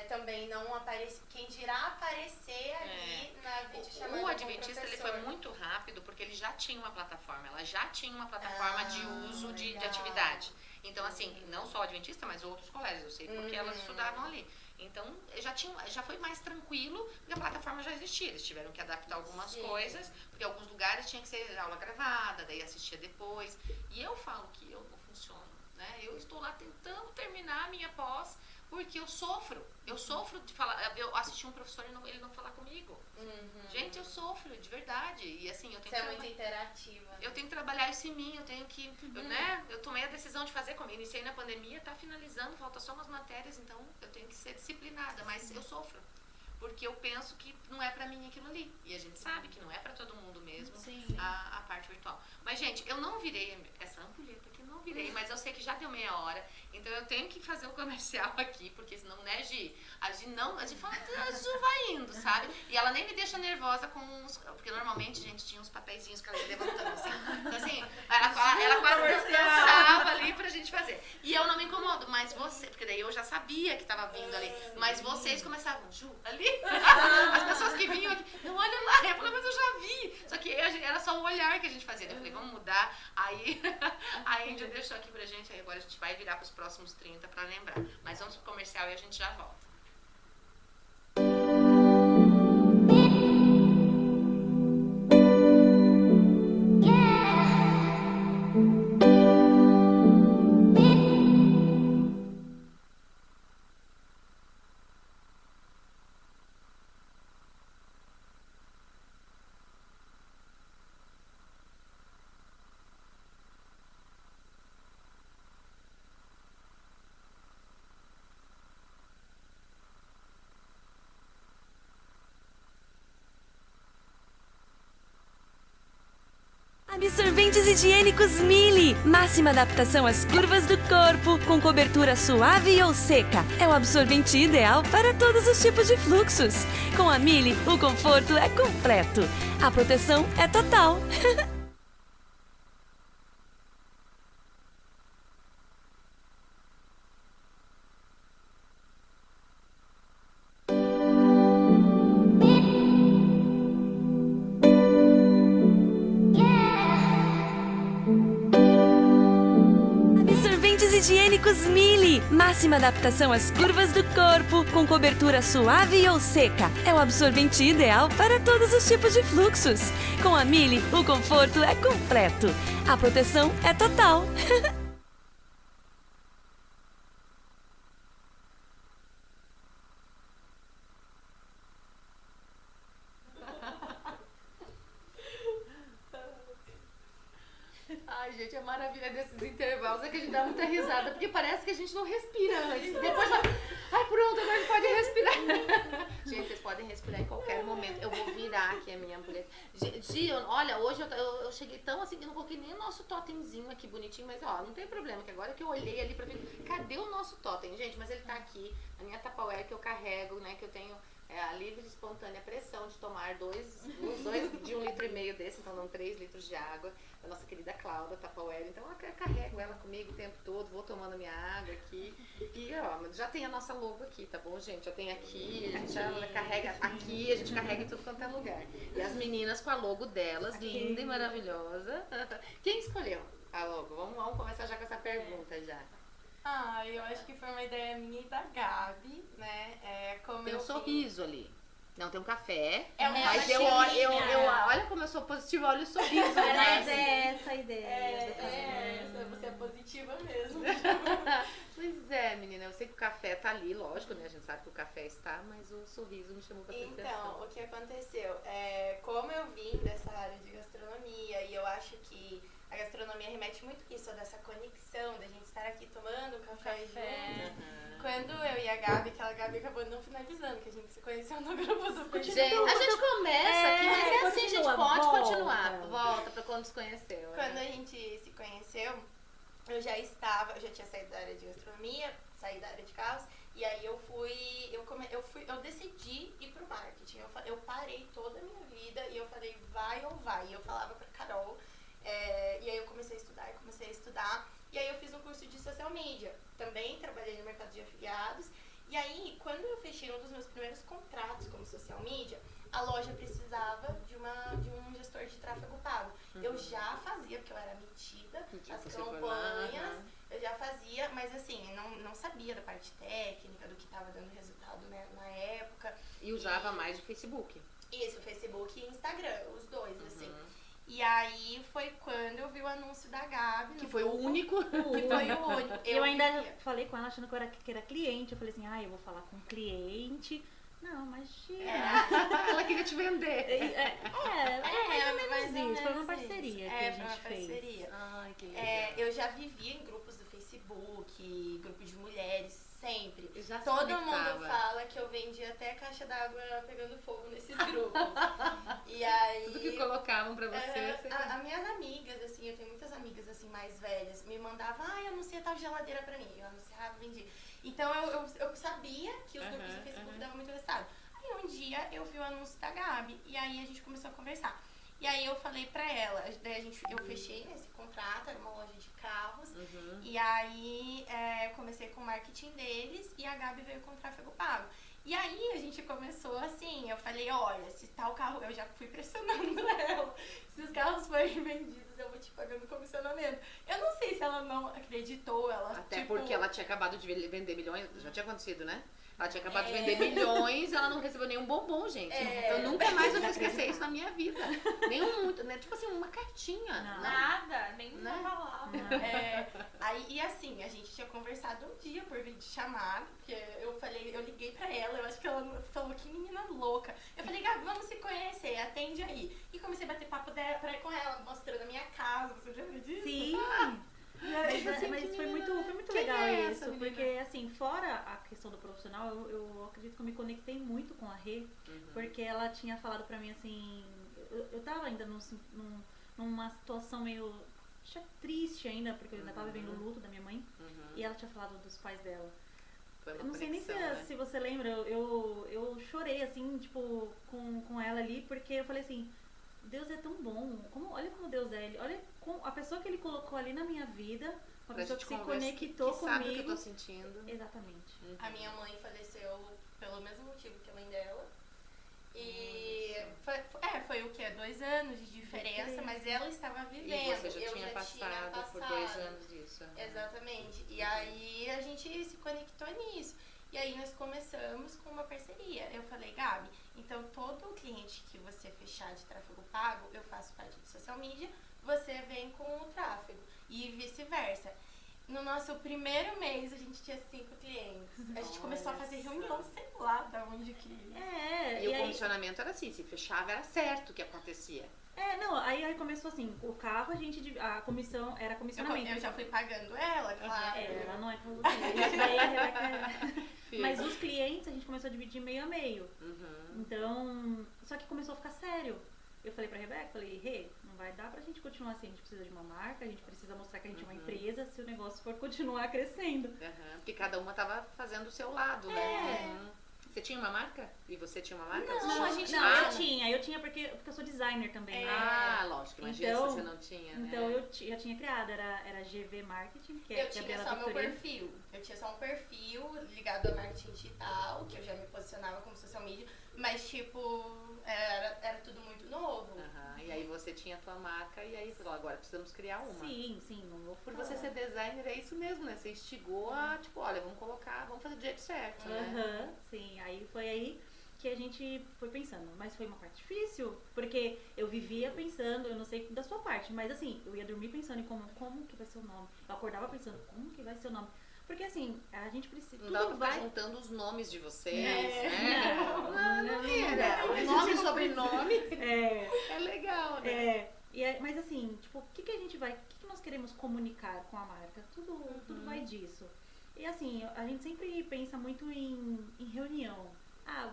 também não apareciam, quem dirá aparecer ali na videochamada. O Adventista ele foi muito rápido porque ele já tinha uma plataforma, ela já tinha uma plataforma de uso de atividade. Então, assim, não só o Adventista, mas outros colégios, eu sei porque elas estudavam ali. Então, já foi mais tranquilo, porque a plataforma já existia. Eles tiveram que adaptar algumas coisas, porque alguns lugares tinha que ser aula gravada, daí assistia depois. E eu falo que eu não funciono, né? Eu estou lá tentando terminar a minha pós, porque eu sofro de falar. Eu assisti um professor e ele não falar comigo. Gente, eu sofro, de verdade. E assim, eu tenho Você é muito interativa. Eu tenho que trabalhar isso em mim, eu tenho que, eu tomei a decisão de fazer, como iniciei na pandemia, tá finalizando, falta só umas matérias, então eu tenho que ser disciplinada, mas eu sofro. Porque eu penso que não é pra mim aquilo ali. E a gente sabe que não é pra todo mundo mesmo a parte virtual. Mas, gente, eu não virei essa ampulheta aqui, não virei, mas eu sei que já deu meia hora. Então eu tenho que fazer o comercial aqui, porque senão, né, Gi? A Gi fala, a Ju vai indo, sabe? E ela nem me deixa nervosa com uns. Porque normalmente, gente, tinha uns papeizinhos que ela ia levantando, assim. Então, assim, ela quase dançava ali pra gente fazer. E eu não me incomodo, mas você, porque daí eu já sabia que tava vindo ali. Mas vocês começavam, Ju, ali. As pessoas que vinham aqui, não, olha lá, eu falei, mas eu já vi. Só que era só o olhar que a gente fazia. Eu falei, vamos mudar. Aí a Índia deixou aqui pra gente, aí agora a gente vai virar pros próximos 30 pra lembrar. Mas vamos pro comercial e a gente já volta. Absorventes higiênicos Mili. Máxima adaptação às curvas do corpo, com cobertura suave ou seca. É o absorvente ideal para todos os tipos de fluxos. Com a Mili, o conforto é completo. A proteção é total. Higiênicos Mili. Máxima adaptação às curvas do corpo, com cobertura suave ou seca. É o absorvente ideal para todos os tipos de fluxos. Com a Mili, o conforto é completo. A proteção é total. Ai, gente, a maravilha desses intervalos é que a gente dá muita risada, porque parece que a gente não respira antes. Depois fala, ai, pronto, agora a gente pode respirar. Gente, vocês podem respirar em qualquer momento. Eu vou virar aqui a minha ampulheta. Gi, olha, hoje eu cheguei tão assim que não coloquei nem o nosso totemzinho aqui bonitinho, mas ó, não tem problema, que agora que eu olhei ali pra ver, cadê o nosso totem, gente? Mas ele tá aqui, a minha Tupperware que eu carrego, né, que eu tenho a livre e espontânea pressão de tomar dois de 1,5 litro desse, então não 3 litros de água, da nossa querida Cláudia Tupperware. Então eu carrego ela comigo o tempo todo, vou tomando minha água aqui. E ó, já tem a nossa logo aqui, tá bom, gente? Já tem aqui, a gente já carrega aqui, a gente carrega em tudo quanto é lugar. E as meninas com a logo delas, linda e maravilhosa. Quem escolheu a logo? Vamos começar já com essa pergunta já. Eu acho que foi uma ideia minha e da Gabi, né? Tem um sorriso ali. Não, tem um café. Mas olha como eu sou positiva, olha o sorriso. Mas é essa a ideia. Você é positiva mesmo. Pois é, menina, eu sei que o café tá ali, lógico, né? A gente sabe que o café está, mas o sorriso me chamou bastante atenção. Então, o que aconteceu? Como eu vim dessa área de gastronomia e eu acho que a gastronomia remete muito isso, a dessa conexão, da gente estar aqui tomando um café junto. Quando eu e a Gabi, aquela Gabi acabou não finalizando, que a gente se conheceu no grupo do Gente, a gente começa aqui, mas é assim, a gente pode continuar. Volta pra quando se conheceu. Quando a gente se conheceu, eu já tinha saído da área de gastronomia, saí da área de carros, e aí eu decidi ir pro marketing. Eu parei toda a minha vida e eu falei, vai ou vai. E eu falava pra Carol, e aí eu comecei a estudar, e aí eu fiz um curso de social media. Também trabalhei no mercado de afiliados, e aí quando eu fechei um dos meus primeiros contratos como social media, a loja precisava de um gestor de tráfego pago. Eu já fazia, porque eu era metida, as campanhas, eu já fazia, mas assim, não sabia da parte técnica, do que estava dando resultado, né, na época. E usava mais o Facebook. Isso, Facebook e Instagram, os dois, assim. E aí foi quando eu vi o anúncio da Gabi. Que foi o único. Que foi o único. Eu ainda falei com ela achando que era cliente. Eu falei assim, eu vou falar com cliente. Não, imagina. Ela queria te vender. Mais ou menos Foi uma parceria que a gente fez. Parceria. Ai, que legal. Eu já vivia em grupos do Facebook, grupo de mulheres, sempre. Já se Todo conectava. mundo fala que eu vendia até caixa d'água pegando fogo nesses grupos. E aí... Tudo que colocavam pra você. As minhas amigas, assim, eu tenho muitas amigas assim mais velhas, me mandavam, anuncia tal geladeira pra mim. Eu anunciava, vendi. Então eu sabia que os grupos do Facebook davam muito resultado. Aí um dia eu vi o anúncio da Gabi e aí a gente começou a conversar. E aí eu falei pra ela, daí eu fechei nesse contrato, era uma loja de carros. E aí eu comecei com o marketing deles e a Gabi veio com o tráfego pago. E aí a gente começou assim, eu falei, olha, se tal carro, eu já fui pressionando ela, se os carros forem vendidos, eu vou te pagando comissionamento. Eu não sei se ela não acreditou, Até porque ela tinha acabado de vender milhões, já tinha acontecido, né? Ela tinha acabado de vender milhões, ela não recebeu nenhum bombom, gente. Eu nunca mais vou esquecer isso na minha vida. Né? Tipo assim, uma cartinha. Nada, nem uma palavra. Aí, assim, a gente tinha conversado um dia por vídeo chamado, porque eu liguei pra ela, eu acho que ela falou, que menina louca. Eu falei, Gabi, vamos se conhecer, atende aí. E comecei a bater papo com ela, mostrando a minha casa, você lembra disso? Sim. Mas foi muito legal isso, porque assim, fora a questão do profissional, eu acredito que eu me conectei muito com a Rê, porque ela tinha falado pra mim assim, eu tava ainda numa situação meio triste ainda, porque eu ainda tava vivendo o luto da minha mãe, e ela tinha falado dos pais dela. Foi uma Eu não sei nem conexão, se você lembra, eu chorei assim, tipo, com ela ali, porque eu falei assim, Deus é tão bom, olha como Deus é, olha a pessoa que ele colocou ali na minha vida, uma pessoa que se conectou que comigo. sabe o que eu tô sentindo. Exatamente. A minha mãe faleceu pelo mesmo motivo que a mãe dela. E foi o quê? 2 anos de diferença, mas ela estava vivendo. E você já eu tinha já passado por 2 anos disso. Exatamente. E aí a gente se conectou nisso. E aí nós começamos com uma parceria. Eu falei, Gabi, então todo cliente que você fechar de tráfego pago, eu faço parte do social media, você vem com o tráfego. E vice-versa. No nosso primeiro mês, a gente tinha 5 clientes. A gente começou a fazer reunião, sei lá da onde que... E o comissionamento era assim, se fechava era certo o que acontecia. Aí começou assim, o carro a comissão era comissionamento. Eu já fui pagando ela, claro. Ela não é com você. Isso daí a Rebeca... Mas os clientes a gente começou a dividir meio a meio. Então, só que começou a ficar sério. Eu falei pra Rebeca, Rê, não vai dar pra gente continuar assim, a gente precisa de uma marca, a gente precisa mostrar que a gente é uma empresa, se o negócio for continuar crescendo. Porque cada uma tava fazendo o seu lado, né? Você tinha uma marca? E você tinha uma marca? Eu tinha porque eu sou designer também. Lógico, imagina se você não tinha, né? Então eu tinha criado, era GV Marketing, que é eu tinha só meu perfil. Eu tinha só um perfil ligado a marketing digital, que eu já me posicionava como social media, mas tipo, era tudo muito novo. E aí você tinha a tua marca e aí falou, agora precisamos criar uma. Sim, não vou Por você ser designer, é isso mesmo, né? Você instigou a, tipo, olha, vamos fazer do jeito certo, né? Sim, aí foi aí que a gente foi pensando, mas foi uma parte difícil, porque eu vivia pensando, eu não sei da sua parte, mas assim, eu ia dormir pensando em como que vai ser o nome, eu acordava pensando, como que vai ser o nome, porque assim, a gente precisa... Não dava pra ficar juntando os nomes de vocês, né? Não era, o nome e sobrenome é legal, né? Mas assim, tipo, o que nós queremos comunicar com a marca? Tudo vai disso. E assim, a gente sempre pensa muito em reunião.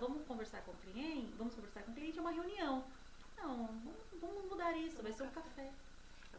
Vamos conversar com o cliente? Vamos conversar com o cliente, é uma reunião. Não, vamos mudar isso, vai ser um café.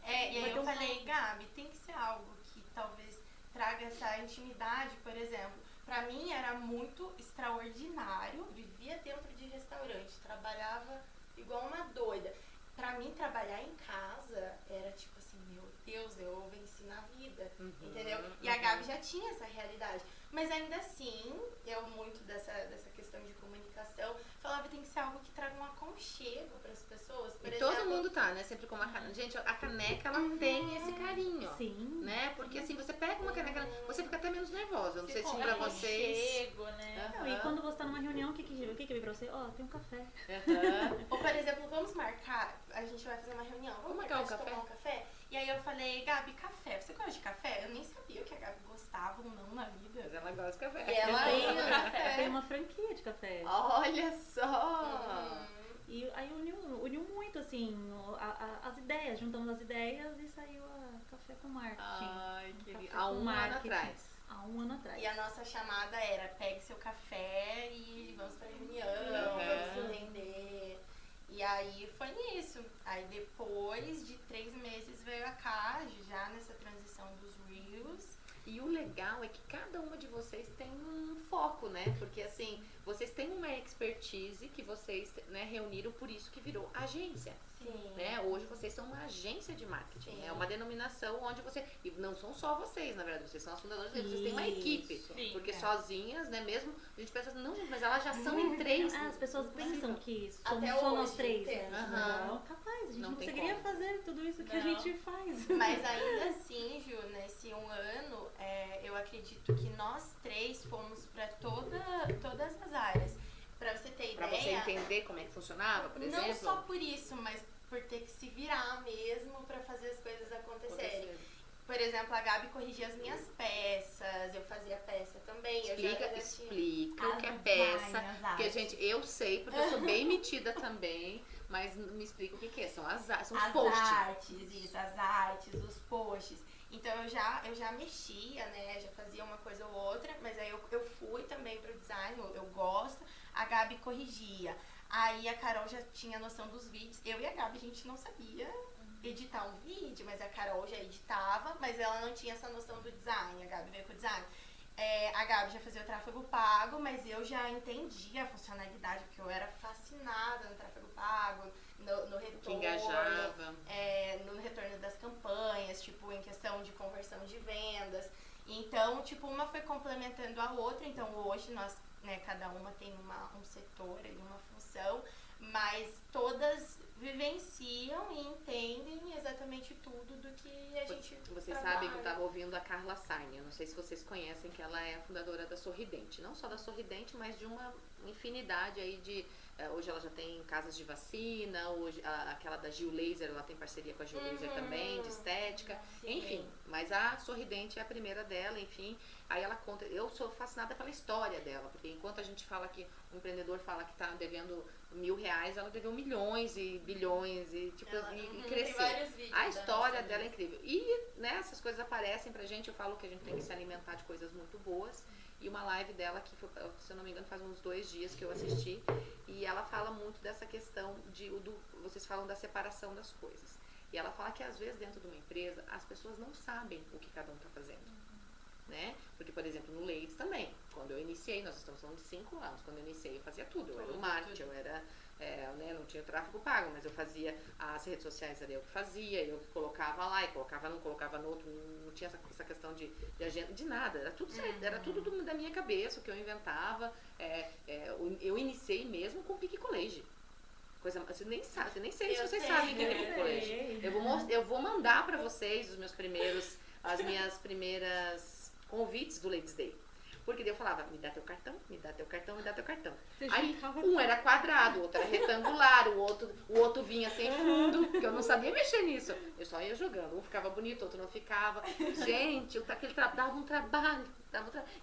E aí Vai ter eu um- falei, Gabi, tem que ser algo que talvez traga essa intimidade, por exemplo. Pra mim era muito extraordinário, vivia dentro de restaurante, trabalhava igual uma doida. Pra mim, trabalhar em casa era tipo assim, meu Deus, eu venci na vida, entendeu? E a Gabi já tinha essa realidade. Mas ainda assim, eu muito dessa questão de comunicação, falava que tem que ser algo que traga um aconchego pras pessoas. Por E exemplo, todo mundo tá, né? Sempre com uma caneca. Gente, a caneca, ela tem esse carinho. Sim. Né? Porque assim, você pega uma caneca, você fica até menos nervosa. Eu não sei se Ficou pra um vocês. Chego, né? Não, e quando você tá numa reunião, o que que vem pra você? Ó, tem um café. Aham. Ou, por exemplo, vamos marcar, a gente vai fazer uma reunião, vamos Vamos marcar marcar um de tomar um café? E aí eu falei, Gabi, café, você gosta de café? Eu nem sabia o que a Gabi gostava ou não na vida. Mas ela gosta de café. E ela ainda Tem café. uma franquia de café. Olha só! E aí uniu muito, assim, as ideias, juntamos as ideias e saiu a Café com Marketing. Ai, que lindo. Café Há com um ano marketing. atrás. Há um ano atrás. E a nossa chamada era, pegue seu café e vamos pra reunião, Uhum. vamos entender. E aí foi nisso. Aí depois de 3 meses veio a Cage, já nessa transição dos Reels. E o legal é que cada uma de vocês tem um foco, né? Porque assim, vocês têm uma expertise que vocês, né, reuniram, por isso que virou agência. Sim. Né? Hoje vocês são uma agência de marketing, Sim. é uma denominação onde você, e não são só vocês, na verdade, vocês são as fundadoras, vocês têm uma equipe, Sim, porque é. sozinhas, né, mesmo, a gente pensa, não, mas elas já são em 3. Ah, as pessoas pensam que Até somos só nós hoje, 3. tem. Né? Aham. Não, capaz, a gente Não não tem conseguiria como. fazer tudo isso que a Não. gente faz. Mas ainda assim, Ju, nesse 1 ano, eu acredito que nós 3 fomos pra todas as áreas. Pra você ter Pra ideia, você entender como é que funcionava, por exemplo. não só por isso, mas por ter que se virar mesmo pra fazer as coisas acontecerem. Por exemplo, a Gabi corrigia as minhas peças, eu fazia peça também. Explica, eu já explica o que é As peça. design, as Porque, artes. gente, eu sei, porque eu sou bem metida também, mas me explica o que é. São os as posts. as artes, os posts. Então eu já mexia, né? Já fazia uma coisa ou outra, mas aí eu fui também pro design, eu gosto. A Gabi corrigia. Aí a Carol já tinha noção dos vídeos. Eu e a Gabi, a gente não sabia editar um vídeo, mas a Carol já editava, mas ela não tinha essa noção do design. A Gabi veio com o design. A Gabi já fazia o tráfego pago, mas eu já entendia a funcionalidade, porque eu era fascinada no tráfego pago, no retorno. Que engajava. No retorno das campanhas, tipo, em questão de conversão de vendas. Então, tipo, uma foi complementando a outra. Então, hoje nós, né, cada uma tem um setor e uma função, mas todas vivenciam e entendem exatamente tudo do que a gente Vocês trabalha. sabem que eu estava ouvindo a Carla Sainz, eu não sei se vocês conhecem, que ela é a fundadora da Sorridente. Não só da Sorridente, mas de uma infinidade aí de... Hoje ela já tem casas de vacina, hoje aquela da Gil Laser, ela tem parceria com a Gil Laser também, de estética, Sim. enfim. Mas a Sorridente é a primeira dela, enfim. Aí ela conta, eu sou fascinada pela história dela, porque enquanto a gente fala que o empreendedor fala que está devendo R$1.000, ela deveu milhões e bilhões e tipo, Ela- e Tem cresceu. vários vídeos A da história nossa dela é vida. incrível. E, né, essas coisas aparecem pra gente, eu falo que a gente tem que se alimentar de coisas muito boas. E uma live dela, que foi, se eu não me engano, faz uns 2 dias que eu assisti, e ela fala muito dessa questão vocês falam da separação das coisas. E ela fala que às vezes dentro de uma empresa, as pessoas não sabem o que cada um tá fazendo. Né? Porque, por exemplo, no Ladies também, quando eu iniciei, nós estamos falando de 5 anos, quando eu iniciei eu fazia tudo, eu era o marketing, eu era, né, não tinha tráfego pago, mas eu fazia as redes sociais, era eu que fazia, eu que colocava lá, e colocava num, colocava no outro, não tinha essa questão de agenda, de nada, era tudo certo, era tudo da minha cabeça, o que eu inventava, eu iniciei mesmo com o Pique College. Coisa, você nem sabe, você nem sei se Eu vocês sei, sabem o que é eu Pique sei. College. Eu vou mandar pra vocês as minhas primeiras convites do Ladies Day. Porque daí eu falava, me dá teu cartão, me dá teu cartão, me dá teu cartão. Você Aí juntava um era quadrado, o outro era retangular, o outro vinha sem fundo, porque eu não sabia mexer nisso. Eu só ia jogando, um ficava bonito, o outro não ficava. Gente, dava um trabalho.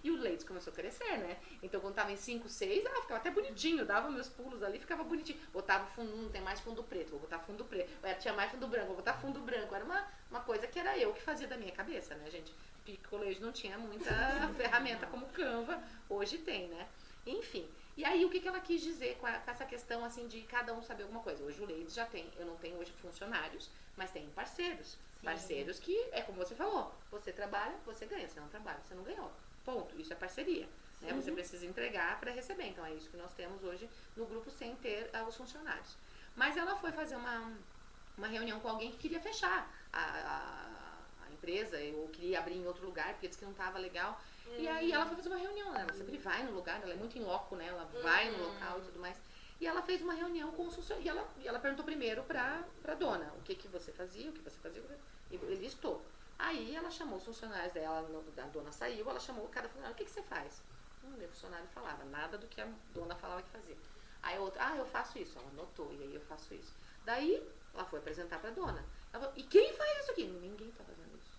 E o Ladies começou a crescer, né? Então quando tava em 5, 6, ficava até bonitinho, dava meus pulos ali, ficava bonitinho. Botava fundo, não tem mais fundo preto, vou botar fundo preto. Tinha mais fundo branco, vou botar fundo branco. Era uma coisa que era eu que fazia da minha cabeça, né, gente? Pique College não tinha muita ferramenta como Canva, hoje tem, né? Enfim, E aí, o que ela quis dizer com essa questão, assim, de cada um saber alguma coisa? Hoje o Ladies já tem, eu não tenho hoje funcionários, mas tenho parceiros. Sim. Parceiros que, é como você falou, você trabalha, você ganha, você não trabalha, você não ganhou. Ponto. Isso é parceria. Né? Você precisa entregar para receber. Então, é isso que nós temos hoje no grupo sem ter os funcionários. Mas ela foi fazer uma reunião com alguém que queria fechar a empresa, ou queria abrir em outro lugar, porque disse que não estava legal. E aí ela foi fazer uma reunião, né? Ela sempre vai no lugar, ela é muito em loco, né? Ela vai no local e tudo mais. E ela fez uma reunião com os funcionários. E ela perguntou primeiro pra dona o que você fazia, o que você fazia. E ele listou. Aí ela chamou os funcionários dela, a dona saiu, ela chamou cada funcionário, o que você faz? O funcionário falava, nada do que a dona falava que fazia. Aí o outro, eu faço isso. Ela anotou, e aí eu faço isso. Daí, ela foi apresentar pra dona. Ela falou, e quem faz isso aqui? Ninguém tá fazendo isso.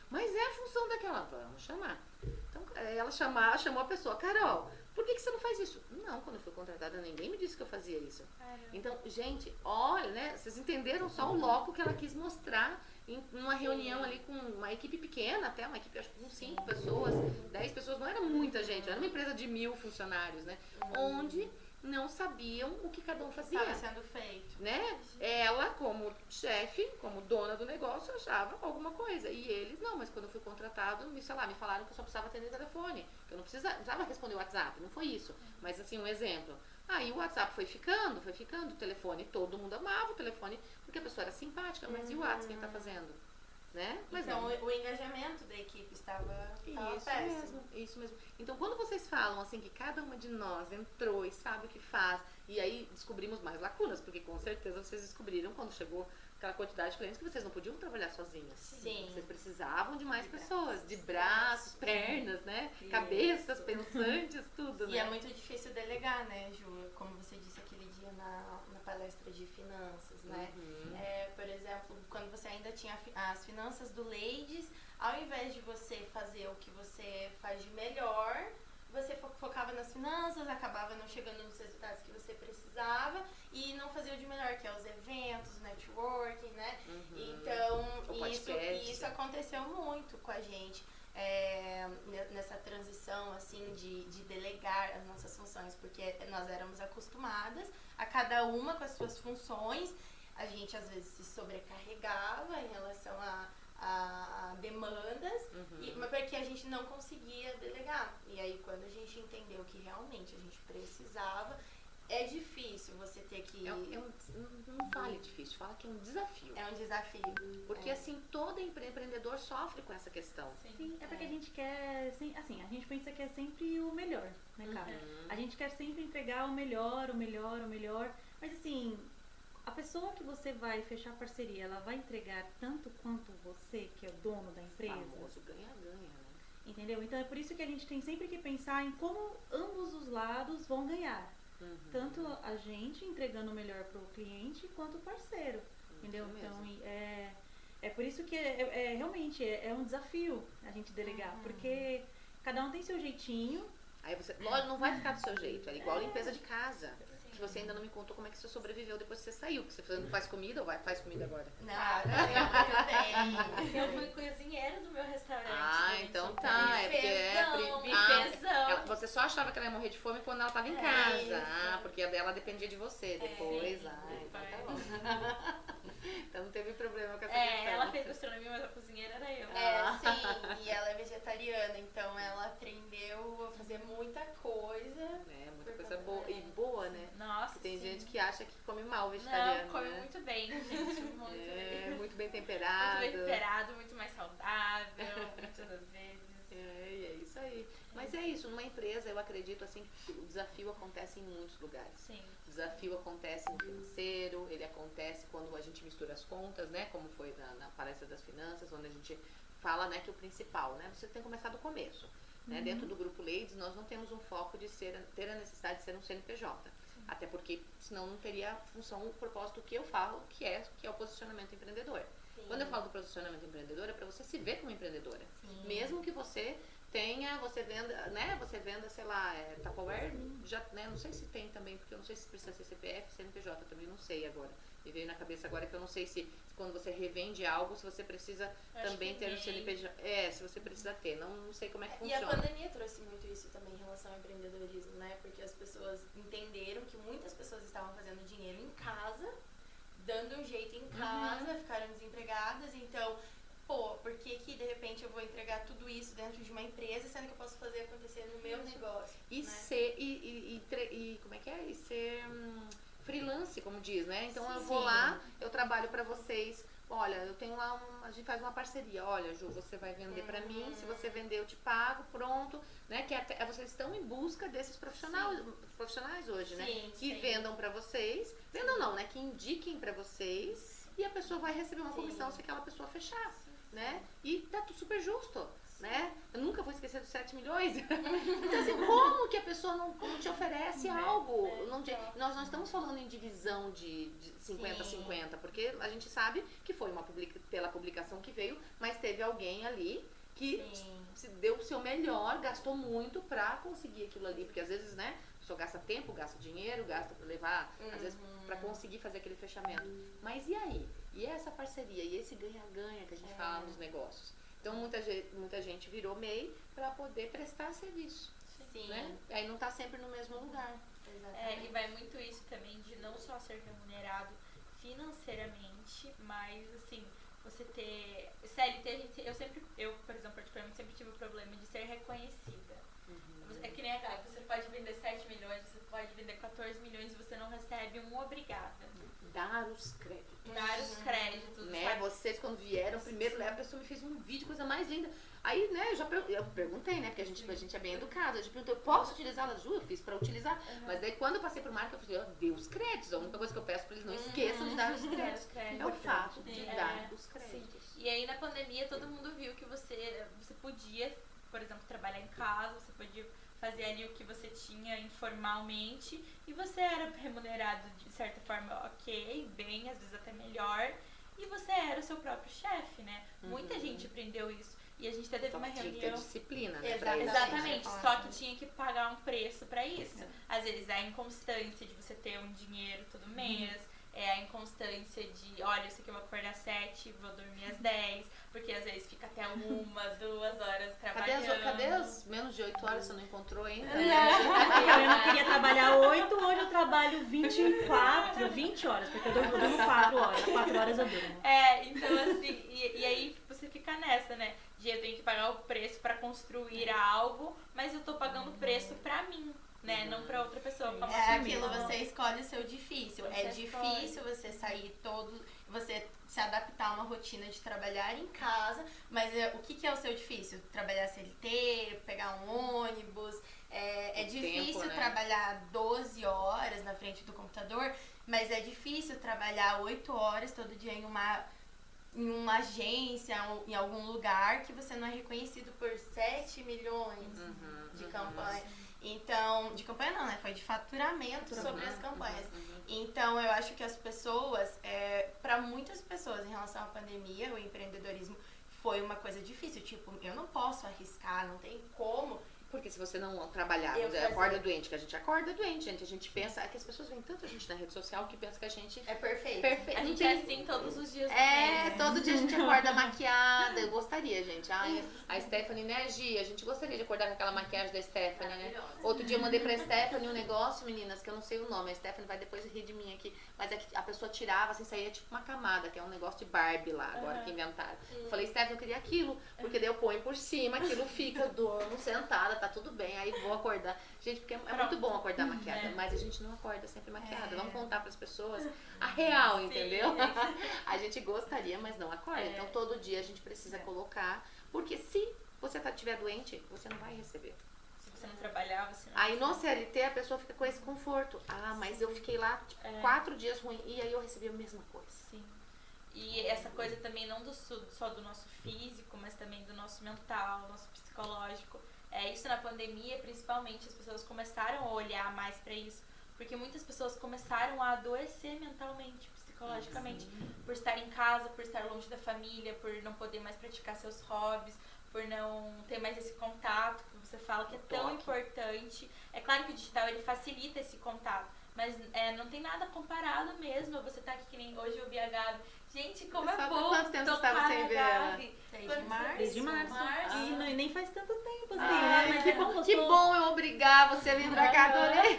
Mas é a função daquela. Vamos chamar. Então, ela chamou a pessoa, Carol, por que você não faz isso? Não, quando eu fui contratada, ninguém me disse que eu fazia isso. Caramba. Então, gente, olha, né? Vocês entenderam só o loco que ela quis mostrar em uma reunião ali com uma equipe pequena, até uma equipe, acho que com 5 pessoas, 10 pessoas, não era muita gente, era uma empresa de 1000 funcionários, né? Onde não sabiam o que cada um fazia. Estava sendo feito. Né? Ela, como chefe, como dona do negócio, achava alguma coisa. E eles, não, mas quando eu fui contratado, me falaram que eu só precisava atender telefone. Que eu não precisava responder o WhatsApp. Não foi isso. Mas, assim, um exemplo. Aí o WhatsApp foi ficando, o telefone, todo mundo amava o telefone, porque a pessoa era simpática. Mas e o WhatsApp, quem tá fazendo? Né? Mas Então, não. o engajamento da equipe estava Isso péssimo. mesmo, isso mesmo. Então, quando vocês falam assim que cada uma de nós entrou e sabe o que faz, e aí descobrimos mais lacunas, porque com certeza vocês descobriram quando chegou aquela quantidade de clientes que vocês não podiam trabalhar sozinhas. Sim. Vocês precisavam de mais pessoas, de braços, pernas, né? Cabeças pensantes, tudo, né? E é muito difícil delegar, né, Ju? Como você disse aquele dia na palestra de finanças, né? Por exemplo, quando você ainda tinha as finanças do Ladies, ao invés de você fazer o que você faz de melhor, você focava nas finanças, acabava não chegando nos resultados que você precisava e não fazia o de melhor, que é os eventos, networking, né? Então, isso aconteceu muito com a gente. Nessa transição assim de delegar as nossas funções, porque nós éramos acostumadas a cada uma com as suas funções, a gente às vezes se sobrecarregava em relação a demandas, mas porque a gente não conseguia delegar. E aí quando a gente entendeu que realmente a gente precisava, é difícil você ter que... não fale difícil, fala que é um desafio. É um desafio. Porque assim, todo empreendedor sofre com essa questão. Sim, é porque a gente quer, assim, a gente pensa que é sempre o melhor, né, cara? A gente quer sempre entregar o melhor, mas assim, a pessoa que você vai fechar parceria, ela vai entregar tanto quanto você, que é o dono da empresa? Famoso ganha-ganha, né? Entendeu? Então é por isso que a gente tem sempre que pensar em como ambos os lados vão ganhar. Tanto a gente entregando o melhor pro cliente, quanto o parceiro, entendeu? Então, é por isso que realmente é um desafio a gente delegar, porque cada um tem seu jeitinho. Aí você, lógico, não vai ficar do seu jeito, é igual limpeza de casa. Que você ainda não me contou como é que você sobreviveu depois que você saiu, porque você não faz comida ou faz comida agora? Não, Eu fui cozinheira do meu restaurante. Então tá. Bifezão. Você só achava que ela ia morrer de fome quando ela tava em casa. Porque ela dependia de você depois. Sim, Então tá bom. Então não teve problema com essa questão. Ela fez gastronomia, mas a cozinheira era eu. Sim, e ela é vegetariana, então ela aprendeu a fazer muita coisa. Muita coisa boa, né? Nossa, tem sim. gente que acha que come mal vegetariano. Não, come né? muito bem, gente. Muito bem temperado. Muito bem temperado, muito mais saudável, muitas das vezes. É isso aí. Mas é isso, numa empresa eu acredito assim que o desafio acontece em muitos lugares. Sim. O desafio acontece no financeiro, ele acontece quando a gente mistura as contas, né? Como foi na palestra das finanças, onde a gente fala, né, que o principal, né? Você tem que começar do começo. Né? Dentro do grupo Ladies, nós não temos um foco de ter a necessidade de ser um CNPJ. Sim. Até porque senão não teria a função, o propósito que eu falo, que é o posicionamento empreendedor. Sim. Quando eu falo do posicionamento empreendedor, é para você se ver como empreendedora. Sim. Mesmo que você venda, sei lá, Tupperware, já, né, não sei se tem também, porque eu não sei se precisa ser CPF, CNPJ, também não sei agora. Me veio na cabeça agora que eu não sei se quando você revende algo, se você precisa também ter o CNPJ. Se você precisa ter. Não sei como é que funciona. E a pandemia trouxe muito isso também em relação ao empreendedorismo, né? Porque as pessoas entenderam que muitas pessoas estavam fazendo dinheiro em casa, dando um jeito em casa, ficaram desempregadas. Então, por que de repente eu vou entregar tudo isso dentro de uma empresa, sendo que eu posso fazer acontecer no meu negócio? E né? ser, como é que é? E ser freelance, como diz, né? Então eu vou lá, eu trabalho pra vocês. Olha, eu tenho lá, a gente faz uma parceria. Olha, Ju, você vai vender pra mim, se você vender eu te pago, pronto, né? Que vocês estão em busca desses profissionais hoje, né? Que vendam pra vocês, vendam não, né? Que indiquem pra vocês e a pessoa vai receber uma comissão se aquela pessoa fechar, né? E tá tudo super justo. Né? Eu nunca vou esquecer dos 7 milhões. Então, assim, como que a pessoa não te oferece algo? Nós não estamos falando em divisão de 50-50, porque a gente sabe que foi pela publicação que veio, mas teve alguém ali que se deu o seu melhor, gastou muito pra conseguir aquilo ali, porque às vezes, né, a pessoa gasta tempo, gasta dinheiro, gasta pra levar, às vezes pra conseguir fazer aquele fechamento. Mas e aí? E essa parceria? E esse ganha-ganha que a gente fala nos negócios? Então muita gente virou MEI para poder prestar serviço. Sim. Né? Aí não tá sempre no mesmo lugar. E vai muito isso também de não só ser remunerado financeiramente, mas assim, você ter. CLT, eu, por exemplo, particularmente, sempre tive o problema de ser reconhecida. É que nem a Gabi, você pode vender 7 milhões, você pode vender 14 milhões e você não recebe um obrigada. Dar os créditos. Dar os créditos. Né? Sabe? Vocês quando vieram, primeiro a pessoa me fez um vídeo, coisa mais linda. Aí, né, eu perguntei, né, porque a gente é bem educada. Eu perguntei, eu posso utilizá-la? Ju, eu fiz pra utilizar. Mas daí quando eu passei pro marketing, eu falei, eu dei os créditos. A única coisa que eu peço pra eles não esqueçam de dar os créditos. É o fato de dar os créditos. E aí na pandemia todo mundo viu que você podia, por exemplo, trabalhar em casa, você podia fazer ali o que você tinha informalmente e você era remunerado de certa forma ok, bem, às vezes até melhor, e você era o seu próprio chefe, né? Muita gente aprendeu isso. E a gente até teve uma Tinha que ter reunião. disciplina, né? Exatamente, só que tinha que pagar um preço pra isso. Às vezes a inconstância de você ter um dinheiro todo mês, a inconstância de, olha, eu sei que eu vou acordar às 7, vou dormir às 10, porque às vezes fica até 1-2 horas trabalhando. Cadê as menos de 8 horas você não encontrou ainda? Eu não queria trabalhar 8, hoje eu trabalho 20 horas, porque eu durmo 4 horas. 4 horas eu durmo. Então assim, e aí você fica nessa, né? De eu tenho que pagar o preço pra construir algo, mas eu tô pagando o preço pra mim, né? Não pra outra pessoa. Aquilo, você escolhe o seu difícil. É difícil você sair você se adaptar a uma rotina de trabalhar em casa, mas o que é o seu difícil? Trabalhar CLT, pegar um ônibus, é difícil tempo, né? Trabalhar 12 horas na frente do computador, mas é difícil trabalhar 8 horas todo dia em uma agência, em algum lugar que você não é reconhecido por 7 milhões de campanha. Então, de campanha não, né? Foi de faturamento sobre as campanhas. Então, eu acho que as pessoas, para muitas pessoas em relação à pandemia, o empreendedorismo foi uma coisa difícil. Tipo, eu não posso arriscar, não tem como. Porque se você não trabalhar, acorda doente, que a gente acorda doente, gente. A gente pensa, que as pessoas veem tanto a gente na rede social que pensa que a gente é perfeito. A gente é assim todos os dias. Todo dia a gente acorda maquiada. Eu gostaria, gente. A Stephanie, né, Gi? A gente gostaria de acordar com aquela maquiagem da Stephanie, né? Outro dia eu mandei pra Stephanie um negócio, meninas, que eu não sei o nome. A Stephanie vai depois rir de mim aqui. Mas é que a pessoa tirava, assim, saía tipo uma camada, que é um negócio de Barbie lá, agora que inventaram. Eu falei, Stephanie, eu queria aquilo, porque daí eu ponho por cima, aquilo fica, durmo sentada, tá tudo bem, aí vou acordar. Gente, porque é muito bom acordar maquiada, mas a gente não acorda sempre maquiada. Vamos contar pras pessoas a real, entendeu? A gente gostaria, mas não acorda. Então todo dia a gente precisa colocar, porque se você estiver doente, você não vai receber. Se você não trabalhar, você não... Aí no CLT a pessoa fica com esse conforto. Mas eu fiquei lá 4 dias ruim e aí eu recebi a mesma coisa. Sim. E essa coisa também não só do nosso físico, mas também do nosso mental, nosso psicológico. Isso na pandemia, principalmente, as pessoas começaram a olhar mais pra isso. Porque muitas pessoas começaram a adoecer mentalmente, psicologicamente. Por estar em casa, por estar longe da família, por não poder mais praticar seus hobbies, por não ter mais esse contato que você fala que é tão importante. É claro que o digital ele facilita esse contato, Mas não tem nada comparado mesmo. Você tá aqui que nem hoje eu vi a Gabi. Gente, como Mas é só bom quanto tempo você tocar estava sem a ver ela? Gabi. Desde março. E nem faz tanto tempo, assim, Ai, né? Mas é bom, que bom eu obrigar você a vir pra cá, adorei.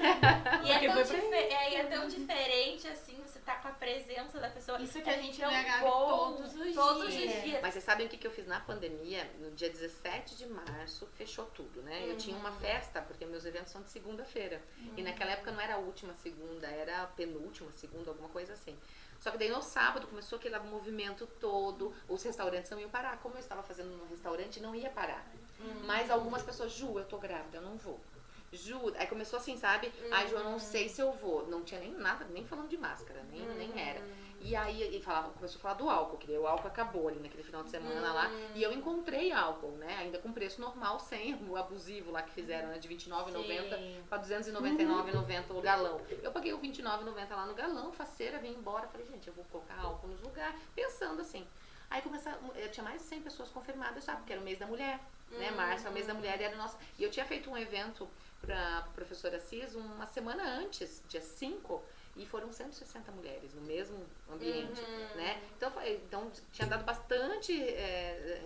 E é Porque tão, foi é tão diferente, assim, você tá com a presença da pessoa. Isso que a gente tão vê a Gabi bom, todos os todos dias. os dias. Mas vocês sabem o que eu fiz na pandemia? No dia 17 de março, fechou tudo, né? Eu tinha uma festa, porque meus eventos são de segunda-feira. E naquela época não era a última segunda, era a penúltima segunda, alguma coisa assim. Só que daí no sábado começou aquele movimento todo, os restaurantes não iam parar. Como eu estava fazendo no restaurante, não ia parar. Mas algumas pessoas, Ju, eu tô grávida, eu não vou. Ju, aí começou assim, sabe? Ai, Ju, eu não sei se eu vou. Não tinha nem nada, nem falando de máscara, nem era. E aí ele começou a falar do álcool, que daí o álcool acabou ali naquele final de semana lá. E eu encontrei álcool, né? Ainda com preço normal, sem o abusivo lá que fizeram, né? De R$29,90 para R$299,90 o galão. Eu paguei o R$29,90 lá no galão, faceira, vim embora. Falei, gente, eu vou colocar álcool nos lugares, pensando assim. Aí eu tinha mais de 100 pessoas confirmadas já, porque era o mês da mulher, né? Março é o mês da mulher e era o nosso. E eu tinha feito um evento para a professora Assis uma semana antes, dia 5, e foram 160 mulheres no mesmo ambiente, né? Então tinha dado bastante,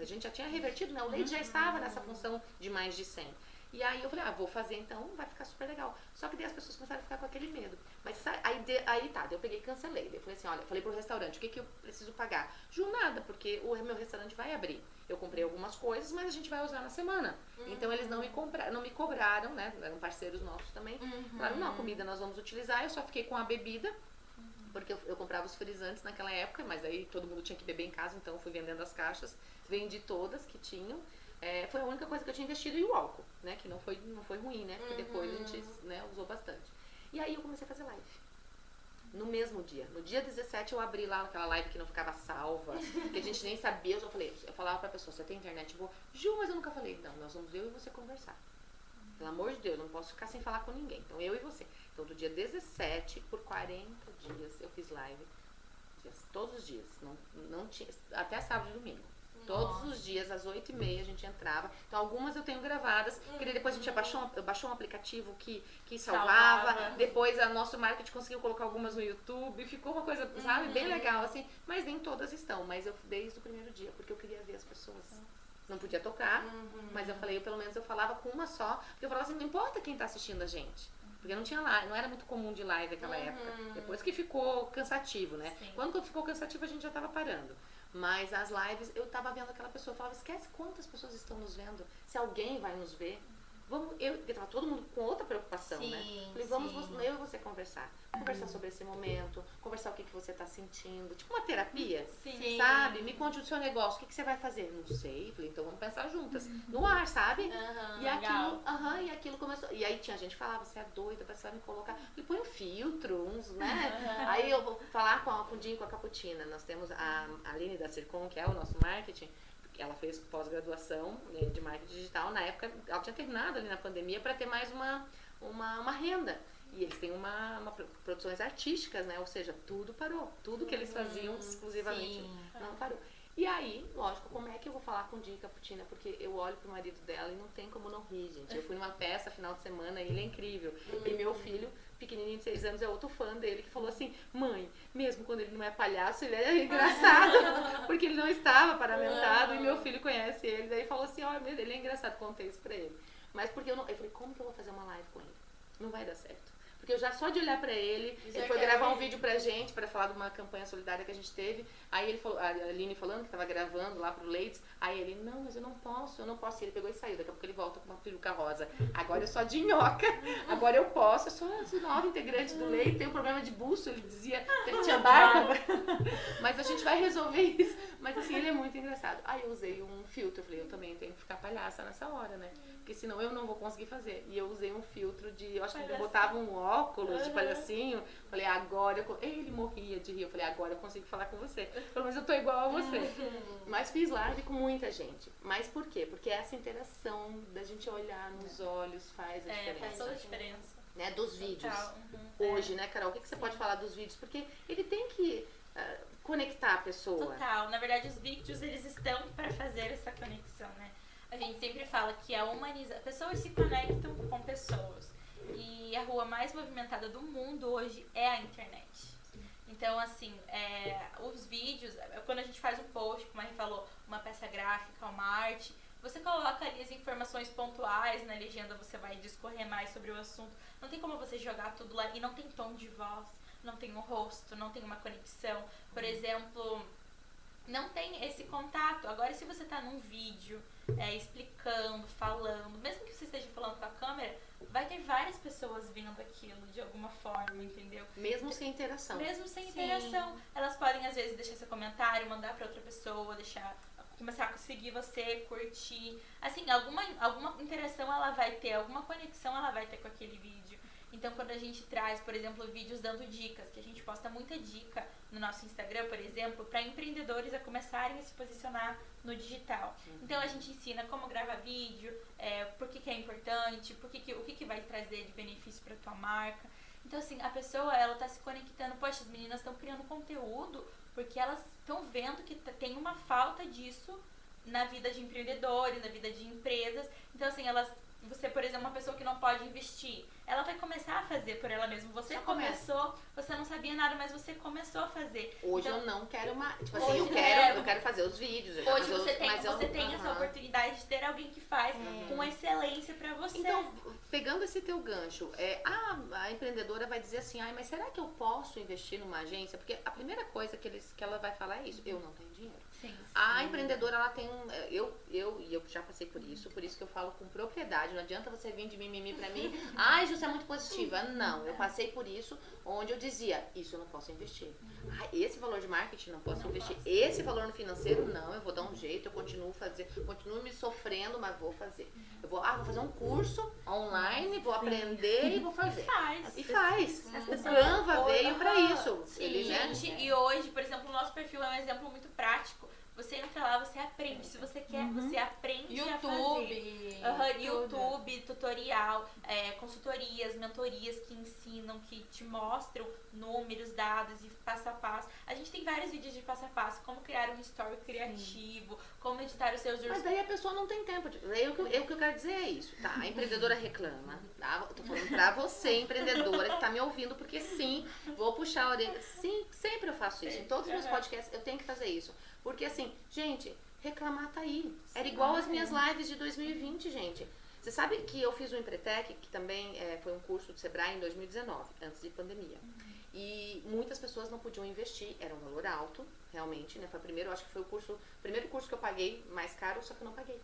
a gente já tinha revertido, né? O leite já estava nessa função de mais de 100. E aí eu falei, vou fazer então, vai ficar super legal. Só que daí as pessoas começaram a ficar com aquele medo. Mas aí tá, daí eu peguei e cancelei. Daí eu falei assim, olha, falei pro restaurante, o que eu preciso pagar? Ju, nada, porque o meu restaurante vai abrir. Eu comprei algumas coisas, mas a gente vai usar na semana. Então eles não me cobraram, né? Eram parceiros nossos também. Falaram, não, a comida nós vamos utilizar, eu só fiquei com a bebida. Porque eu comprava os frisantes naquela época, mas aí todo mundo tinha que beber em casa, então eu fui vendendo as caixas. Vendi todas que tinham. Foi a única coisa que eu tinha investido, e o álcool, né? Que não foi ruim, né? Porque depois a gente, né, usou bastante. E aí eu comecei a fazer live. No mesmo dia. No dia 17 eu abri lá aquela live que não ficava salva, que a gente nem sabia. Eu falava pra pessoa, você tem internet boa? Ju, mas eu nunca falei. Não, nós vamos eu e você conversar. Pelo amor de Deus, eu não posso ficar sem falar com ninguém. Então eu e você. Então do dia 17, por 40 dias, eu fiz live. Todos os dias. Não tinha, até sábado e domingo. Todos os dias, às 8h30, a gente entrava. Então, algumas eu tenho gravadas. Porque depois a gente baixou um aplicativo que salvava. Depois, a nosso marketing conseguiu colocar algumas no YouTube. Ficou uma coisa, sabe, bem legal, assim. Mas nem todas estão. Mas eu, desde o primeiro dia, porque eu queria ver as pessoas. Não podia tocar, mas eu falei, pelo menos eu falava com uma só. Porque eu falava assim, não importa quem tá assistindo a gente. Porque não tinha live, não era muito comum de live naquela época. Depois que ficou cansativo, né? Sim. Quando ficou cansativo, a gente já tava parando. Mas as lives, eu tava vendo aquela pessoa, eu falava, esquece quantas pessoas estão nos vendo, se alguém vai nos ver. Porque tava todo mundo com outra preocupação, né? Falei, vamos eu e você conversar sobre esse momento, conversar o que você tá sentindo, tipo uma terapia, sabe? Me conte o seu negócio, o que você vai fazer? Não sei. Falei, então vamos pensar juntas, no ar, sabe? E aquilo começou. E aí tinha gente que falava, você é doida, você vai me colocar. Falei, põe um filtro, né? Aí eu vou falar com o Dinho e com a Caputina. Nós temos a Aline da Circon, que é o nosso marketing. Ela fez pós-graduação de marketing digital. Na época, ela tinha terminado ali na pandemia para ter mais uma renda. E eles têm produções artísticas, né? Ou seja, tudo parou. Tudo que eles faziam exclusivamente não parou. E aí, lógico, como é que eu vou falar com o Dinho e Caputina? Porque eu olho pro marido dela e não tem como não rir, gente. Eu fui numa peça final de semana e ele é incrível. E meu filho, pequenininho de 6 anos, é outro fã dele, que falou assim, mãe, mesmo quando ele não é palhaço, ele é engraçado. Porque ele não estava paramentado e meu filho conhece ele. Daí falou assim, olha, ele é engraçado, contei isso pra ele. Mas porque eu falei, como que eu vou fazer uma live com ele? Não vai dar certo. Porque eu já só de olhar pra ele foi gravar um vídeo pra gente, pra falar de uma campanha solidária que a gente teve. Aí ele falou, a Aline falando que tava gravando lá pro Leites. Aí ele, não, mas eu não posso. E ele pegou e saiu. Daqui a pouco ele volta com uma peruca rosa. Agora eu sou a Dinhoca. Agora eu posso. Eu sou nova integrante do Leite. Tenho um problema de buço. Ele dizia que ele tinha barba. Mas a gente vai resolver isso. Mas assim, ele é muito engraçado. Aí eu usei um filtro. Eu falei, eu também tenho que ficar palhaça nessa hora, né? Porque senão eu não vou conseguir fazer. E eu usei um filtro eu acho que eu botava um óculos de palhacinho. Falei, agora ele morria de rir. Eu falei, agora eu consigo falar com você. Pelo menos eu tô igual a você. Mas fiz live com muita gente. Mas por quê? Porque essa interação da gente olhar nos olhos faz a diferença. Faz toda a diferença. Né? Dos vídeos. Total. Hoje, né, Carol? O que você pode falar dos vídeos? Porque ele tem que conectar a pessoa. Total. Na verdade, os vídeos, eles estão para fazer essa conexão, né? A gente sempre fala que pessoas se conectam com pessoas. E a rua mais movimentada do mundo hoje é a internet. Então, assim, os vídeos, quando a gente faz um post, como a gente falou, uma peça gráfica, uma arte, você coloca ali as informações pontuais, na legenda você vai discorrer mais sobre o assunto. Não tem como você jogar tudo lá e não tem tom de voz, não tem um rosto, não tem uma conexão. Por exemplo, não tem esse contato. Agora, se você tá num vídeo explicando, falando, mesmo que você esteja falando com a câmera, vai ter várias pessoas vendo aquilo de alguma forma, entendeu? Mesmo sem interação. Mesmo sem interação. Elas podem, às vezes, deixar seu comentário, mandar pra outra pessoa, começar a seguir você, curtir. Assim, alguma interação ela vai ter, alguma conexão ela vai ter com aquele vídeo. Então, quando a gente traz, por exemplo, vídeos dando dicas, que a gente posta muita dica no nosso Instagram, por exemplo, para empreendedores a começarem a se posicionar no digital. Então, a gente ensina como gravar vídeo, por que é importante, o que vai trazer de benefício para tua marca. Então, assim, a pessoa, ela tá se conectando. Poxa, as meninas estão criando conteúdo porque elas estão vendo que tem uma falta disso na vida de empreendedores, na vida de empresas. Então, assim, você, por exemplo, uma pessoa que não pode investir, ela vai começar a fazer por ela mesma. Você começou, você não sabia nada, mas você começou a fazer. Hoje então, eu não quero mais. Tipo assim, eu quero fazer os vídeos. Hoje você tem essa oportunidade de ter alguém que faz com excelência pra você. Então, pegando esse teu gancho, a empreendedora vai dizer assim, mas será que eu posso investir numa agência? Porque a primeira coisa que ela vai falar é isso, eu não tenho dinheiro. Sim. A empreendedora, ela tem eu já passei por isso que eu falo com propriedade. Não adianta você vir de mimimi pra mim, Ju, você é muito positiva. Não, eu passei por isso, onde eu dizia, isso eu não posso investir. Esse valor de marketing não posso investir. Esse valor no financeiro, não, eu vou dar um jeito, eu continuo me sofrendo, mas vou fazer. Eu vou fazer um curso online, vou aprender e vou fazer. E faz. O Canva veio pra isso. E hoje, por exemplo, o nosso perfil é um exemplo muito prático. Você entra lá, você aprende. Se você quer, você aprende a fazer. YouTube, tutorial, consultorias, mentorias que ensinam, que te mostram números, dados e passo a passo. A gente tem vários vídeos de passo a passo, como criar um story criativo, como editar os seus... Mas daí a pessoa não tem tempo. O que eu quero dizer é isso, tá? A empreendedora reclama, tá? Eu tô falando pra você, empreendedora, que tá me ouvindo, porque sim, vou puxar a orelha. Sim, sempre eu faço isso. Em todos os meus podcasts eu tenho que fazer isso. Porque assim, gente, reclamar tá aí. Era igual as minhas lives de 2020, gente. Você sabe que eu fiz o Empretec, que também foi um curso do Sebrae em 2019, antes de pandemia. E muitas pessoas não podiam investir, era um valor alto, realmente, né? Foi acho que foi o primeiro curso que eu paguei mais caro, só que eu não paguei.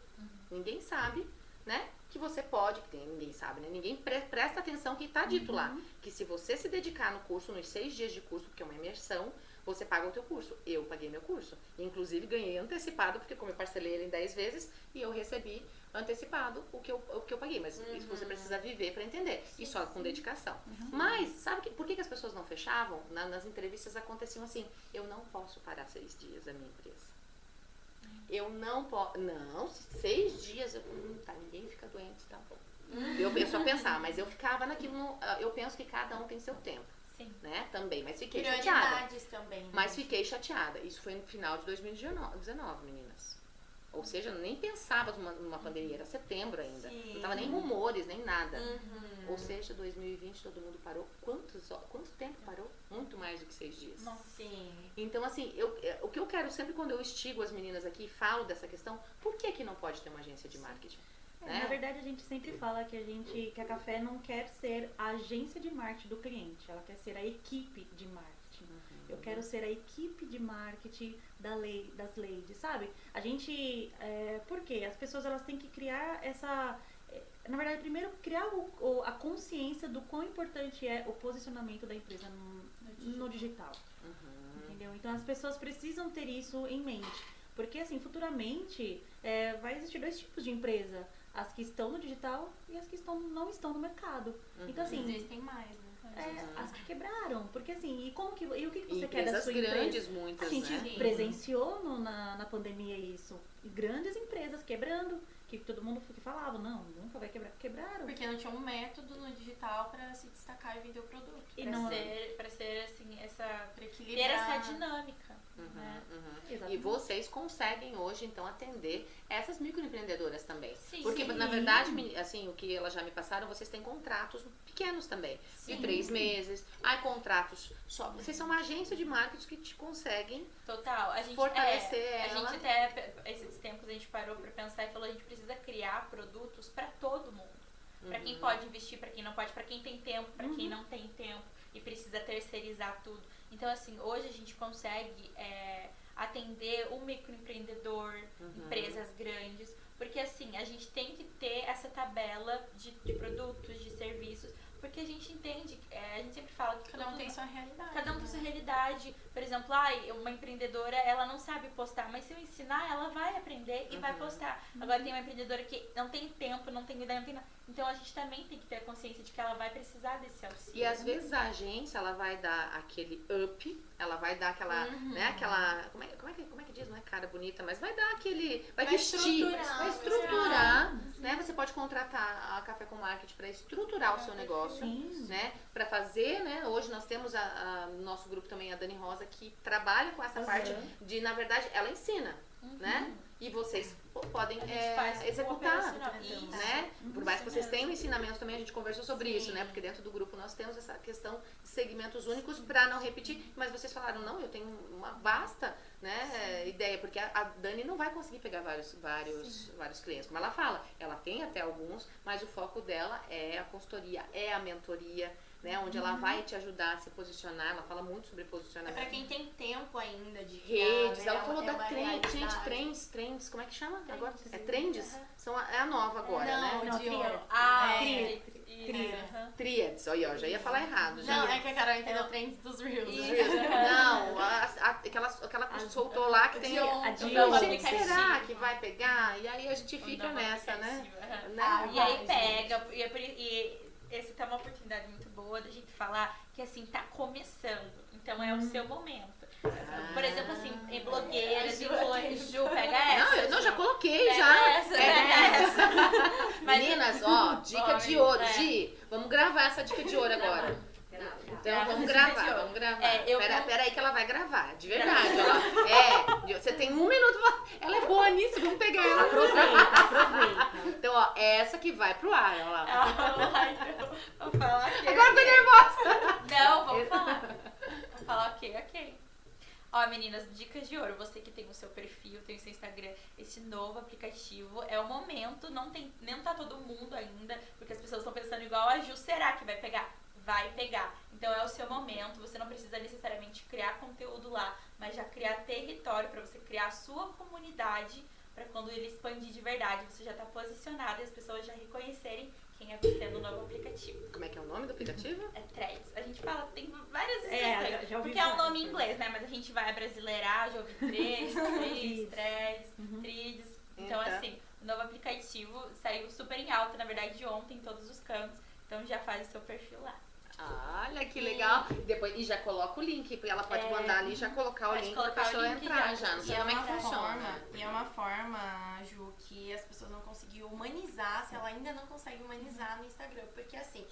Ninguém sabe, né? Que você pode, ninguém sabe, né? Ninguém presta atenção que tá dito lá. Que se você se dedicar no curso, nos 6 dias de curso, porque é uma imersão, você paga o teu curso. Eu paguei meu curso. Inclusive, ganhei antecipado, porque como eu parcelei ele em 10 vezes, e eu recebi antecipado o que eu paguei. Mas isso você precisa viver para entender. E só com dedicação. Mas, sabe por que as pessoas não fechavam? Nas entrevistas aconteciam assim, eu não posso parar 6 dias a minha empresa. Eu não posso... Não, 6 dias... ninguém fica doente, tá bom. Eu só pensava, mas eu ficava naquilo... Eu penso que cada um tem seu tempo. Sim. Né? Também, mas fiquei chateada. Também, né? Mas fiquei chateada. Isso foi no final de 2019, meninas. Ou seja, eu nem pensava numa pandemia, era setembro ainda. Não tava nem rumores, nem nada. Ou seja, 2020 todo mundo parou. Quanto tempo parou? Muito mais do que 6 dias. Sim. Então, assim, o que eu quero sempre quando eu instigo as meninas aqui e falo dessa questão, por que não pode ter uma agência de marketing? Né? Na verdade, a gente sempre fala que a Café não quer ser a agência de marketing do cliente, ela quer ser a equipe de marketing. Eu quero ser a equipe de marketing das ladies, sabe? A gente, por quê? As pessoas elas têm que criar essa... Na verdade, primeiro criar a consciência do quão importante é o posicionamento da empresa no digital. Entendeu? Então, as pessoas precisam ter isso em mente. Porque, assim, futuramente, vai existir 2 tipos de empresa. As que estão no digital e as que não estão no mercado. Então, assim... Existem mais, né? As que quebraram. Porque assim, e o que você quer da Empresas sua grandes, empresa? muitas, A gente né? presenciou na pandemia isso. E grandes empresas quebrando. Que todo mundo falava, não, nunca vai quebrar. Quebraram. Porque não tinha um método no digital pra se destacar e vender o produto. E Pra não- ser assim, Pra ter equilibrar. essa dinâmica. Né? E Exatamente. vocês conseguem hoje, então, atender essas microempreendedoras também. Sim. Porque, Sim. na verdade, assim, o que elas já me passaram, vocês têm contratos pequenos também. De 3 meses. Contratos só. Vocês são uma agência de marketing que te conseguem Total. A gente, fortalecer a ela. gente até, esses tempos a gente parou pra pensar e falou, a gente precisa criar produtos pra todo mundo. Pra quem pode investir, pra quem não pode, pra quem tem tempo, pra quem não tem tempo e precisa terceirizar tudo. Então, assim, hoje a gente consegue atender o microempreendedor, empresas grandes, porque assim, a gente tem que ter essa tabela de produtos, de serviços, porque a gente entende, a gente sempre fala que Cada um tem sua realidade. cada um tem né? sua realidade. Por exemplo, uma empreendedora, ela não sabe postar, mas se eu ensinar, ela vai aprender e vai postar. Agora tem uma empreendedora que não tem tempo, não tem ideia, não tem nada. Então a gente também tem que ter a consciência de que ela vai precisar desse auxílio. E às vezes a agência, ela vai dar aquele up, ela vai dar aquela, né, aquela, como é que diz, não é cara bonita, mas vai dar aquele, vai vestir, vai estruturar, né? Você pode contratar a Café com Marketing para estruturar o seu negócio, Sim. né? Para fazer, né? Hoje nós temos no nosso grupo também a Dani Rosa, que trabalha com essa parte de, na verdade, ela ensina, né? E vocês podem A gente faz o executar, operacional. Isso. né? Por mais que vocês tenham ensinamentos também, a gente conversou sobre isso, né? Porque dentro do grupo nós temos essa questão de segmentos únicos para não repetir, mas vocês falaram, não, eu tenho uma vasta, né, ideia, porque a Dani não vai conseguir pegar vários clientes, como ela fala, ela tem até alguns, mas o foco dela é a consultoria, é a mentoria, né, onde ela vai te ajudar a se posicionar, ela fala muito sobre É posicionamento. pra quem tem tempo ainda de Redes, criar, ela né? falou É da uma trend, gente, realidade. trends, como é que chama agora? É trendes? É a nova agora, Não, né? de Tríades, olha, eu já ia falar errado, já. Não, é que a Carol entendeu trends dos Reels. Não, aquela que soltou lá que tem. A Gente, Jill. será que vai pegar? E aí a gente fica nessa, né? E aí pega, e esse tá uma oportunidade muito boa da gente falar que assim, tá começando. Então é o seu momento. Por exemplo, assim, em blogueiras, influencers, Ju, pega essa. Não, já Ju. coloquei, Pega já. essa, pega essa. Mas- Meninas, ó, dica de ouro. É. Gi, vamos gravar essa dica de ouro agora. Então vamos gravar, vamos gravar. Pera aí que ela vai gravar, de verdade. Você tem 1 minuto pra... Ela é boa nisso, vamos pegar ela. Aproveita. Então, ó, essa que vai pro ar, ó lá. Vamos falar aqui. Agora eu tô nervosa. Não, vamos falar. Vamos falar ok. Ó, meninas, dicas de ouro. Você que tem o seu perfil, tem o seu Instagram, esse novo aplicativo, é o momento, nem tá todo mundo ainda, porque as pessoas estão pensando igual a Ju, será que vai pegar? Vai pegar. Então é o seu momento, você não precisa necessariamente criar conteúdo lá, mas já criar território para você criar a sua comunidade, para quando ele expandir de verdade, você já tá posicionado e as pessoas já reconhecerem quem é você no novo aplicativo. Como é que é o nome do aplicativo? É Threads. A gente fala, tem várias É, expressões, já ouvi porque é um falar. nome em inglês, né? Mas a gente vai abrasileirar, já ouvi Threads, Threads. Então, assim, o novo aplicativo saiu super em alta, na verdade, de ontem, em todos os cantos. Então, já faz o seu perfil lá. Olha que legal. E já coloca o link, porque ela pode mandar ali e já colocar o Pode link pra colocar o pessoa link entrar já. já. Não sei como é que funciona. E é uma forma, Ju, que as pessoas não conseguiam humanizar, se ela ainda não consegue humanizar no Instagram. Porque assim,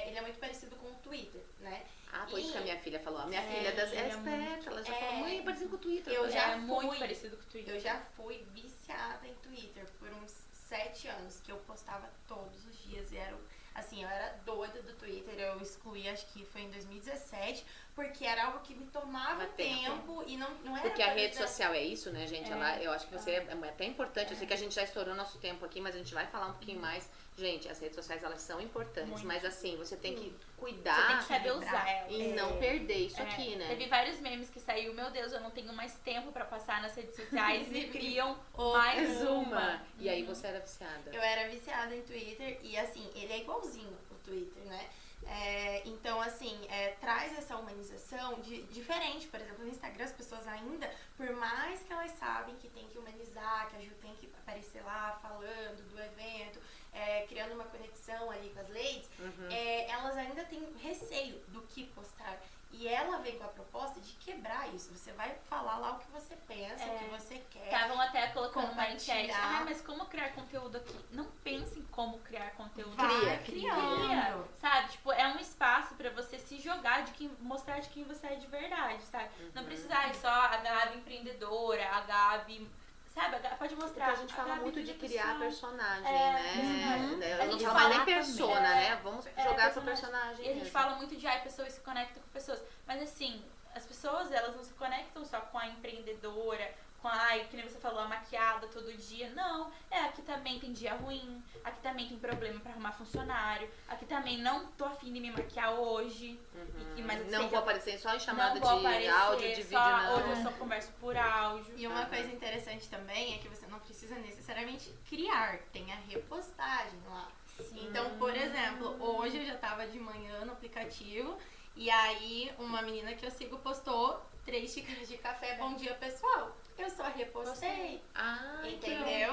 ele é muito parecido com o Twitter, né? Foi isso que a minha filha falou. A minha filha é esperta, ela já falou, mãe, é parecido com o Twitter. Eu já muito fui- parecido com o Twitter. Eu já fui viciada em Twitter por uns 7 anos, que eu postava todos os dias e eu era doida do Twitter, eu excluí, acho que foi em 2017, porque era algo que me tomava tempo e não era... Porque a pra rede dizer- social é isso, né, gente? Eu acho que é até importante. Eu sei que a gente já estourou nosso tempo aqui, mas a gente vai falar um pouquinho mais. Gente, as redes sociais, elas são importantes, Muito. mas assim, você tem que Você cuidar tem que saber usar ela. e não perder isso aqui, né? Teve vários memes que saiu, meu Deus, eu não tenho mais tempo pra passar nas redes sociais e criam mais uma. E aí você era viciada. Eu era viciada em Twitter e assim, ele é igualzinho o Twitter, né? Então, assim, traz essa humanização diferente. Por exemplo, no Instagram, as pessoas ainda, por mais que elas sabem que tem que humanizar, que a Ju tem que aparecer lá falando do evento, criando uma conexão ali com as ladies, elas ainda têm receio do que postar. E ela vem com a proposta de quebrar isso. Você vai falar lá o que você pensa, o que você quer. Estavam até colocando uma enquete. compartilhar. Mas como criar conteúdo aqui? Não pense em como criar conteúdo. Vai Cria, criando. sabe? Tipo, é um espaço pra você se jogar, mostrar de quem você é de verdade, sabe? Não precisa só a Gabi empreendedora, a Gabi... Sabe, pode mostrar. Porque a gente fala muito de criar personagem, né? A Eu não gente falo mais nem fala persona, também. né? Vamos jogar essa personagem E a gente mesmo. fala muito de pessoas se conectam com pessoas. Mas assim, as pessoas, elas não se conectam só com a empreendedora, com que nem você falou, a maquiada todo dia. Não, aqui também tem dia ruim, aqui também tem problema pra arrumar funcionário, aqui também não tô afim de me maquiar hoje. Mas eu sei Não que vou aparecer só em chamada não vou de aparecer, áudio, de vídeo, não. Hoje eu só converso por áudio. E uma coisa interessante também é que você não precisa necessariamente criar, tem a repostagem lá. Então, por exemplo, hoje eu já tava de manhã no aplicativo e aí uma menina que eu sigo postou 3 xícaras de café, bom dia pessoal. Eu só repostei. Entendeu?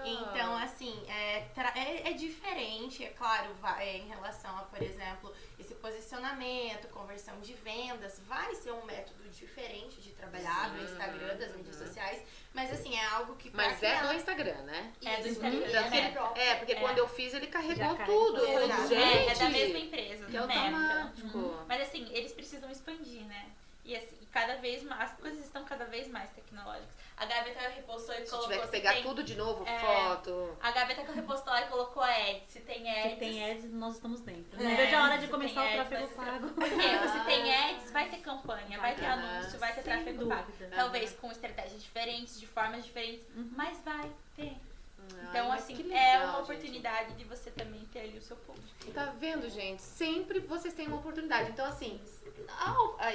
Então, assim, é diferente, é claro, em relação a, por exemplo, esse posicionamento, conversão de vendas, vai ser um método diferente de trabalhar do Instagram, das mídias sociais, mas assim, é algo que... Mas é do Instagram, né? É do Isso, Instagram, né? Porque quando eu fiz, ele carregou Já tudo. Eu falei, Exato. gente, É da mesma empresa, que do Meta. automático. Mas assim, eles precisam expandir, né? E assim, cada vez mais, as coisas estão cada vez mais tecnológicas. A Gabi até repostou e Se colocou... tiver que pegar tudo de novo, foto... A Gabi até repostou lá e colocou ads. Se tem ads... Se tem ads, nós estamos dentro. Não vejo a hora de se começar tem o ads, tráfego pago. Se tem ads, vai ter campanha, vai ter anúncio, vai ter Sem tráfego pago. dúvida. Talvez com estratégias diferentes, de formas diferentes, mas vai ter. Ai, Então, mas assim, que é legal, uma gente. oportunidade de você também ter ali o seu público. Tá vendo, gente? Sempre vocês têm uma oportunidade. Então, assim,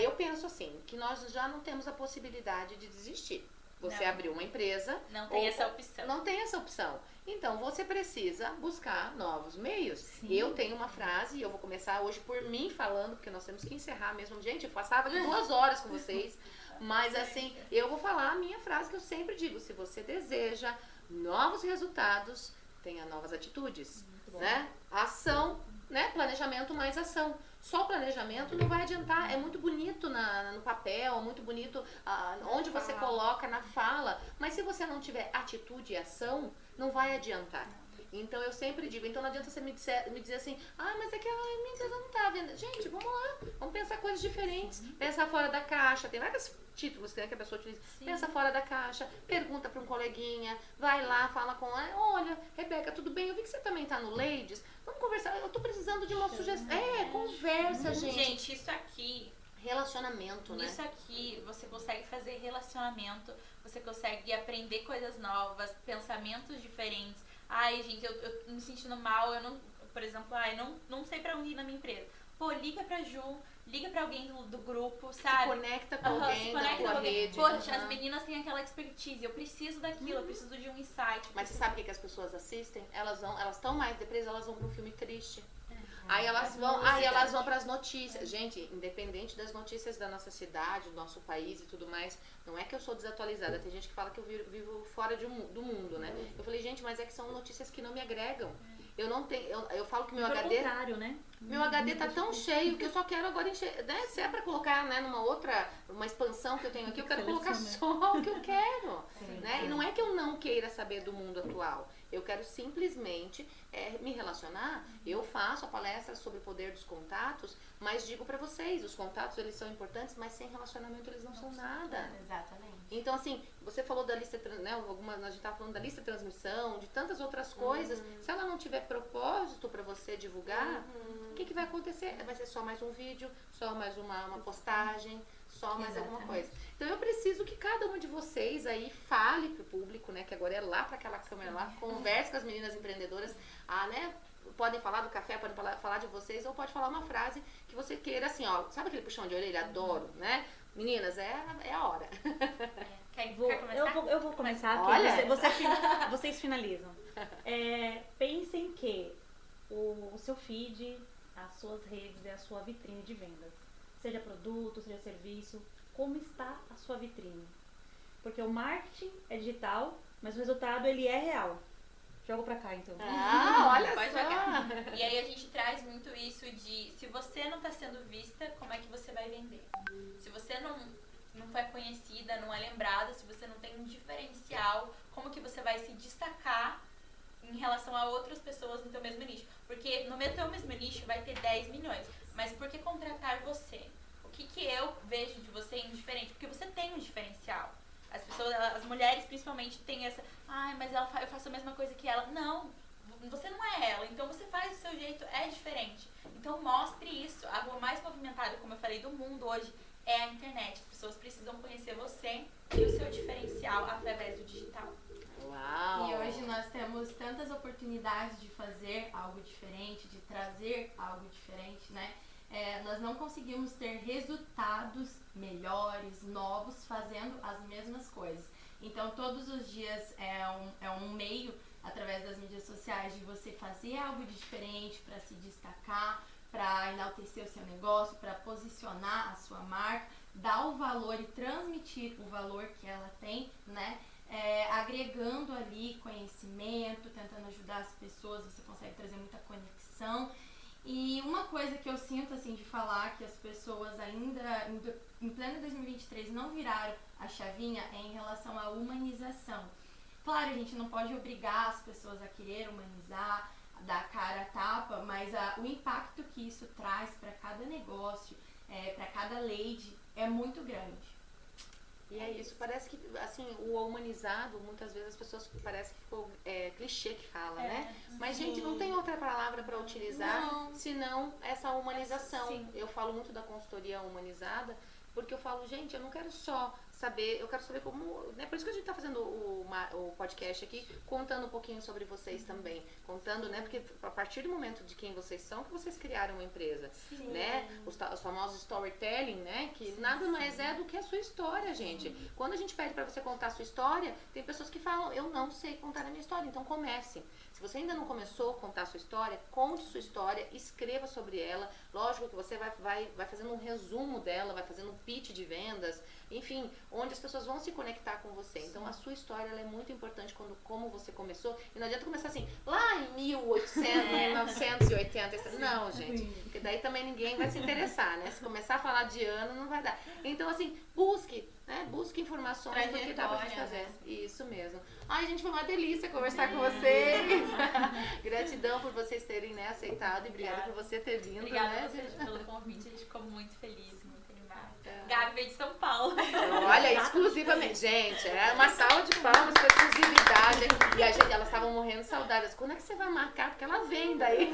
eu penso assim, que nós já não temos a possibilidade de desistir. Você Não. abriu uma empresa... Não tem essa opção. Não tem essa opção. Então, você precisa buscar novos meios. Sim. Eu tenho uma frase, e eu vou começar hoje por mim falando, porque nós temos que encerrar mesmo. Gente, eu passava aqui 2 horas com vocês. Mas, assim, eu vou falar a minha frase que eu sempre digo. Se você deseja novos resultados, tenha novas atitudes. Né? Ação, né? Planejamento mais ação. Só o planejamento não vai adiantar. É muito bonito no papel, muito bonito onde você coloca na fala. Mas se você não tiver atitude e ação, não vai adiantar. Então eu sempre digo, então não adianta você me dizer assim, mas é que a minha empresa não tá vendo. Gente, vamos lá, vamos pensar coisas diferentes. Pensar fora da caixa, tem vários títulos que a pessoa utiliza. Pensa fora da caixa, pergunta para um coleguinha, vai lá, fala com ela, olha, Rebeca, tudo bem? Eu vi que você também tá no Ladies, vamos conversar, eu tô precisando de uma sugestão. Conversa, gente. Gente, isso aqui... Relacionamento, né? Isso aqui, você consegue fazer relacionamento, você consegue aprender coisas novas, pensamentos diferentes. Ai, gente, eu me sentindo mal, eu não, por exemplo, eu não sei pra onde ir na minha empresa. Pô, liga pra Ju, liga pra alguém do grupo, sabe? Se conecta com alguém da tua rede. Poxa, as meninas têm aquela expertise, eu preciso daquilo, eu preciso de um insight. Mas você sabe o que as pessoas assistem? Elas estão mais depresas, elas vão pra um filme triste. Aí elas vão para as notícias. Gente, independente das notícias da nossa cidade, do nosso país e tudo mais, não é que eu sou desatualizada. Tem gente que fala que eu vivo fora do mundo, né? Eu falei, gente, mas é que são notícias que não me agregam. Eu não tenho, eu falo que meu Pelo HD, contrário, né? meu HD tá tão cheio que eu só quero agora encher, né? Se é pra colocar, né, uma expansão que eu tenho aqui, eu quero colocar só o que eu quero, né? E não é que eu não queira saber do mundo atual. Eu quero simplesmente me relacionar. Eu faço a palestra sobre o poder dos contatos, mas digo pra vocês, os contatos eles são importantes, mas sem relacionamento eles não são nada. Exatamente. Então, assim, você falou da lista, né? A gente tava falando da lista de transmissão, de tantas outras coisas. Se ela não tiver propósito pra você divulgar, o que vai acontecer? Vai ser só mais um vídeo, só mais uma postagem, só mais alguma coisa. Então eu preciso que cada uma de vocês aí fale pro público, né? Que agora é lá pra aquela câmera lá, converse com as meninas empreendedoras, né? Podem falar do café, podem falar de vocês, ou pode falar uma frase que você queira, assim, ó, sabe aquele puxão de orelha? Adoro, né? Meninas, é a hora. Quer começar? Eu vou começar aqui. Olha. Vocês finalizam. Pensem que o seu feed, as suas redes é a sua vitrine de vendas. Seja produto, seja serviço, como está a sua vitrine? Porque o marketing é digital, mas o resultado ele é real. Jogo pra cá, então. Olha Pode só. jogar. E aí a gente traz muito isso de se você não tá sendo vista, como é que você vai vender? Se você não é conhecida, não é lembrada, se você não tem um diferencial, como que você vai se destacar em relação a outras pessoas no teu mesmo nicho? Porque no teu mesmo nicho vai ter 10 milhões, mas por que contratar você? O que eu vejo de você em diferente? Porque você tem um diferencial. As pessoas, as mulheres principalmente têm essa, mas eu faço a mesma coisa que ela. Não, você não é ela, então você faz do seu jeito, é diferente. Então mostre isso. A rua mais movimentada, como eu falei, do mundo hoje é a internet. As pessoas precisam conhecer você e o seu diferencial através do digital. Uau! E hoje nós temos tantas oportunidades de fazer algo diferente, de trazer algo diferente, né? Nós não conseguimos ter resultados melhores, novos, fazendo as mesmas coisas. Então, todos os dias é um meio, através das mídias sociais, de você fazer algo de diferente para se destacar, para enaltecer o seu negócio, para posicionar a sua marca, dar o valor e transmitir o valor que ela tem, né? Agregando ali conhecimento, tentando ajudar as pessoas, você consegue trazer muita conexão. E uma coisa que eu sinto, assim, de falar que as pessoas ainda, em pleno 2023, não viraram a chavinha é em relação à humanização. Claro, a gente não pode obrigar as pessoas a querer humanizar, a dar cara a tapa, mas o impacto que isso traz para cada negócio, para cada lady, é muito grande. E é isso, parece que, assim, o humanizado, muitas vezes as pessoas, parece que ficou clichê que fala, né? Mas, gente, não tem outra palavra para utilizar senão essa humanização. Sim. Eu falo muito da consultoria humanizada, porque eu falo, gente, eu não quero só saber, eu quero saber como, né? Por isso que a gente tá fazendo o podcast aqui, contando um pouquinho sobre vocês também, contando, né? Porque a partir do momento de quem vocês são, que vocês criaram uma empresa, né? Os famosos storytelling, né? Que nada mais é do que a sua história, gente. Quando a gente pede pra você contar a sua história, tem pessoas que falam, eu não sei contar a minha história, então comece. Se você ainda não começou a contar a sua história, conte sua história, escreva sobre ela. Lógico que você vai fazendo um resumo dela, vai fazendo um pitch de vendas, enfim, onde as pessoas vão se conectar com você. Então, a sua história ela é muito importante como você começou. E não adianta começar assim, lá em 1980. Não, gente, porque daí também ninguém vai se interessar, né? Se começar a falar de ano, não vai dar. Então, assim, busque, né? Busque informações do que dá pra gente fazer. Isso mesmo. Ai, gente, foi uma delícia conversar com vocês. Gratidão por vocês terem, né, aceitado e obrigada por você ter vindo. Obrigada né? a vocês pelo convite, a gente ficou muito feliz, muito animada. Gabi veio de São Paulo. Olha, exclusivamente. Gente, uma salva de palmas com exclusividade. E elas estavam morrendo de saudades. Quando é que você vai marcar? Porque ela vem daí.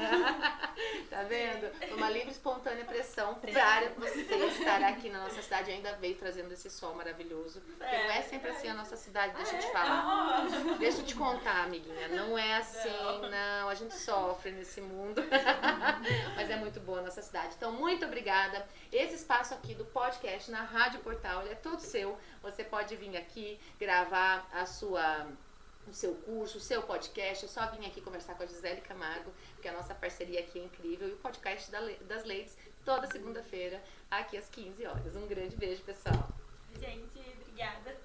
Tá vendo? Uma livre, espontânea pressão para você estar aqui na nossa cidade. Ainda veio trazendo esse sol maravilhoso. Porque não é sempre assim a nossa cidade, deixa eu te falar. Deixa eu te contar, amiguinha. Não é assim, não. A gente sofre nesse mundo. Mas é muito boa a nossa cidade. Então, muito obrigada. Esse espaço aqui do podcast na Rádio Portal, ele é todo seu. Você pode vir aqui gravar o seu curso, o seu podcast. É só vir aqui conversar com a Gisele Camargo, porque a nossa parceria aqui é incrível. E o podcast das Ladies, toda segunda-feira, aqui às 15 horas. Um grande beijo, pessoal. Gente, obrigada.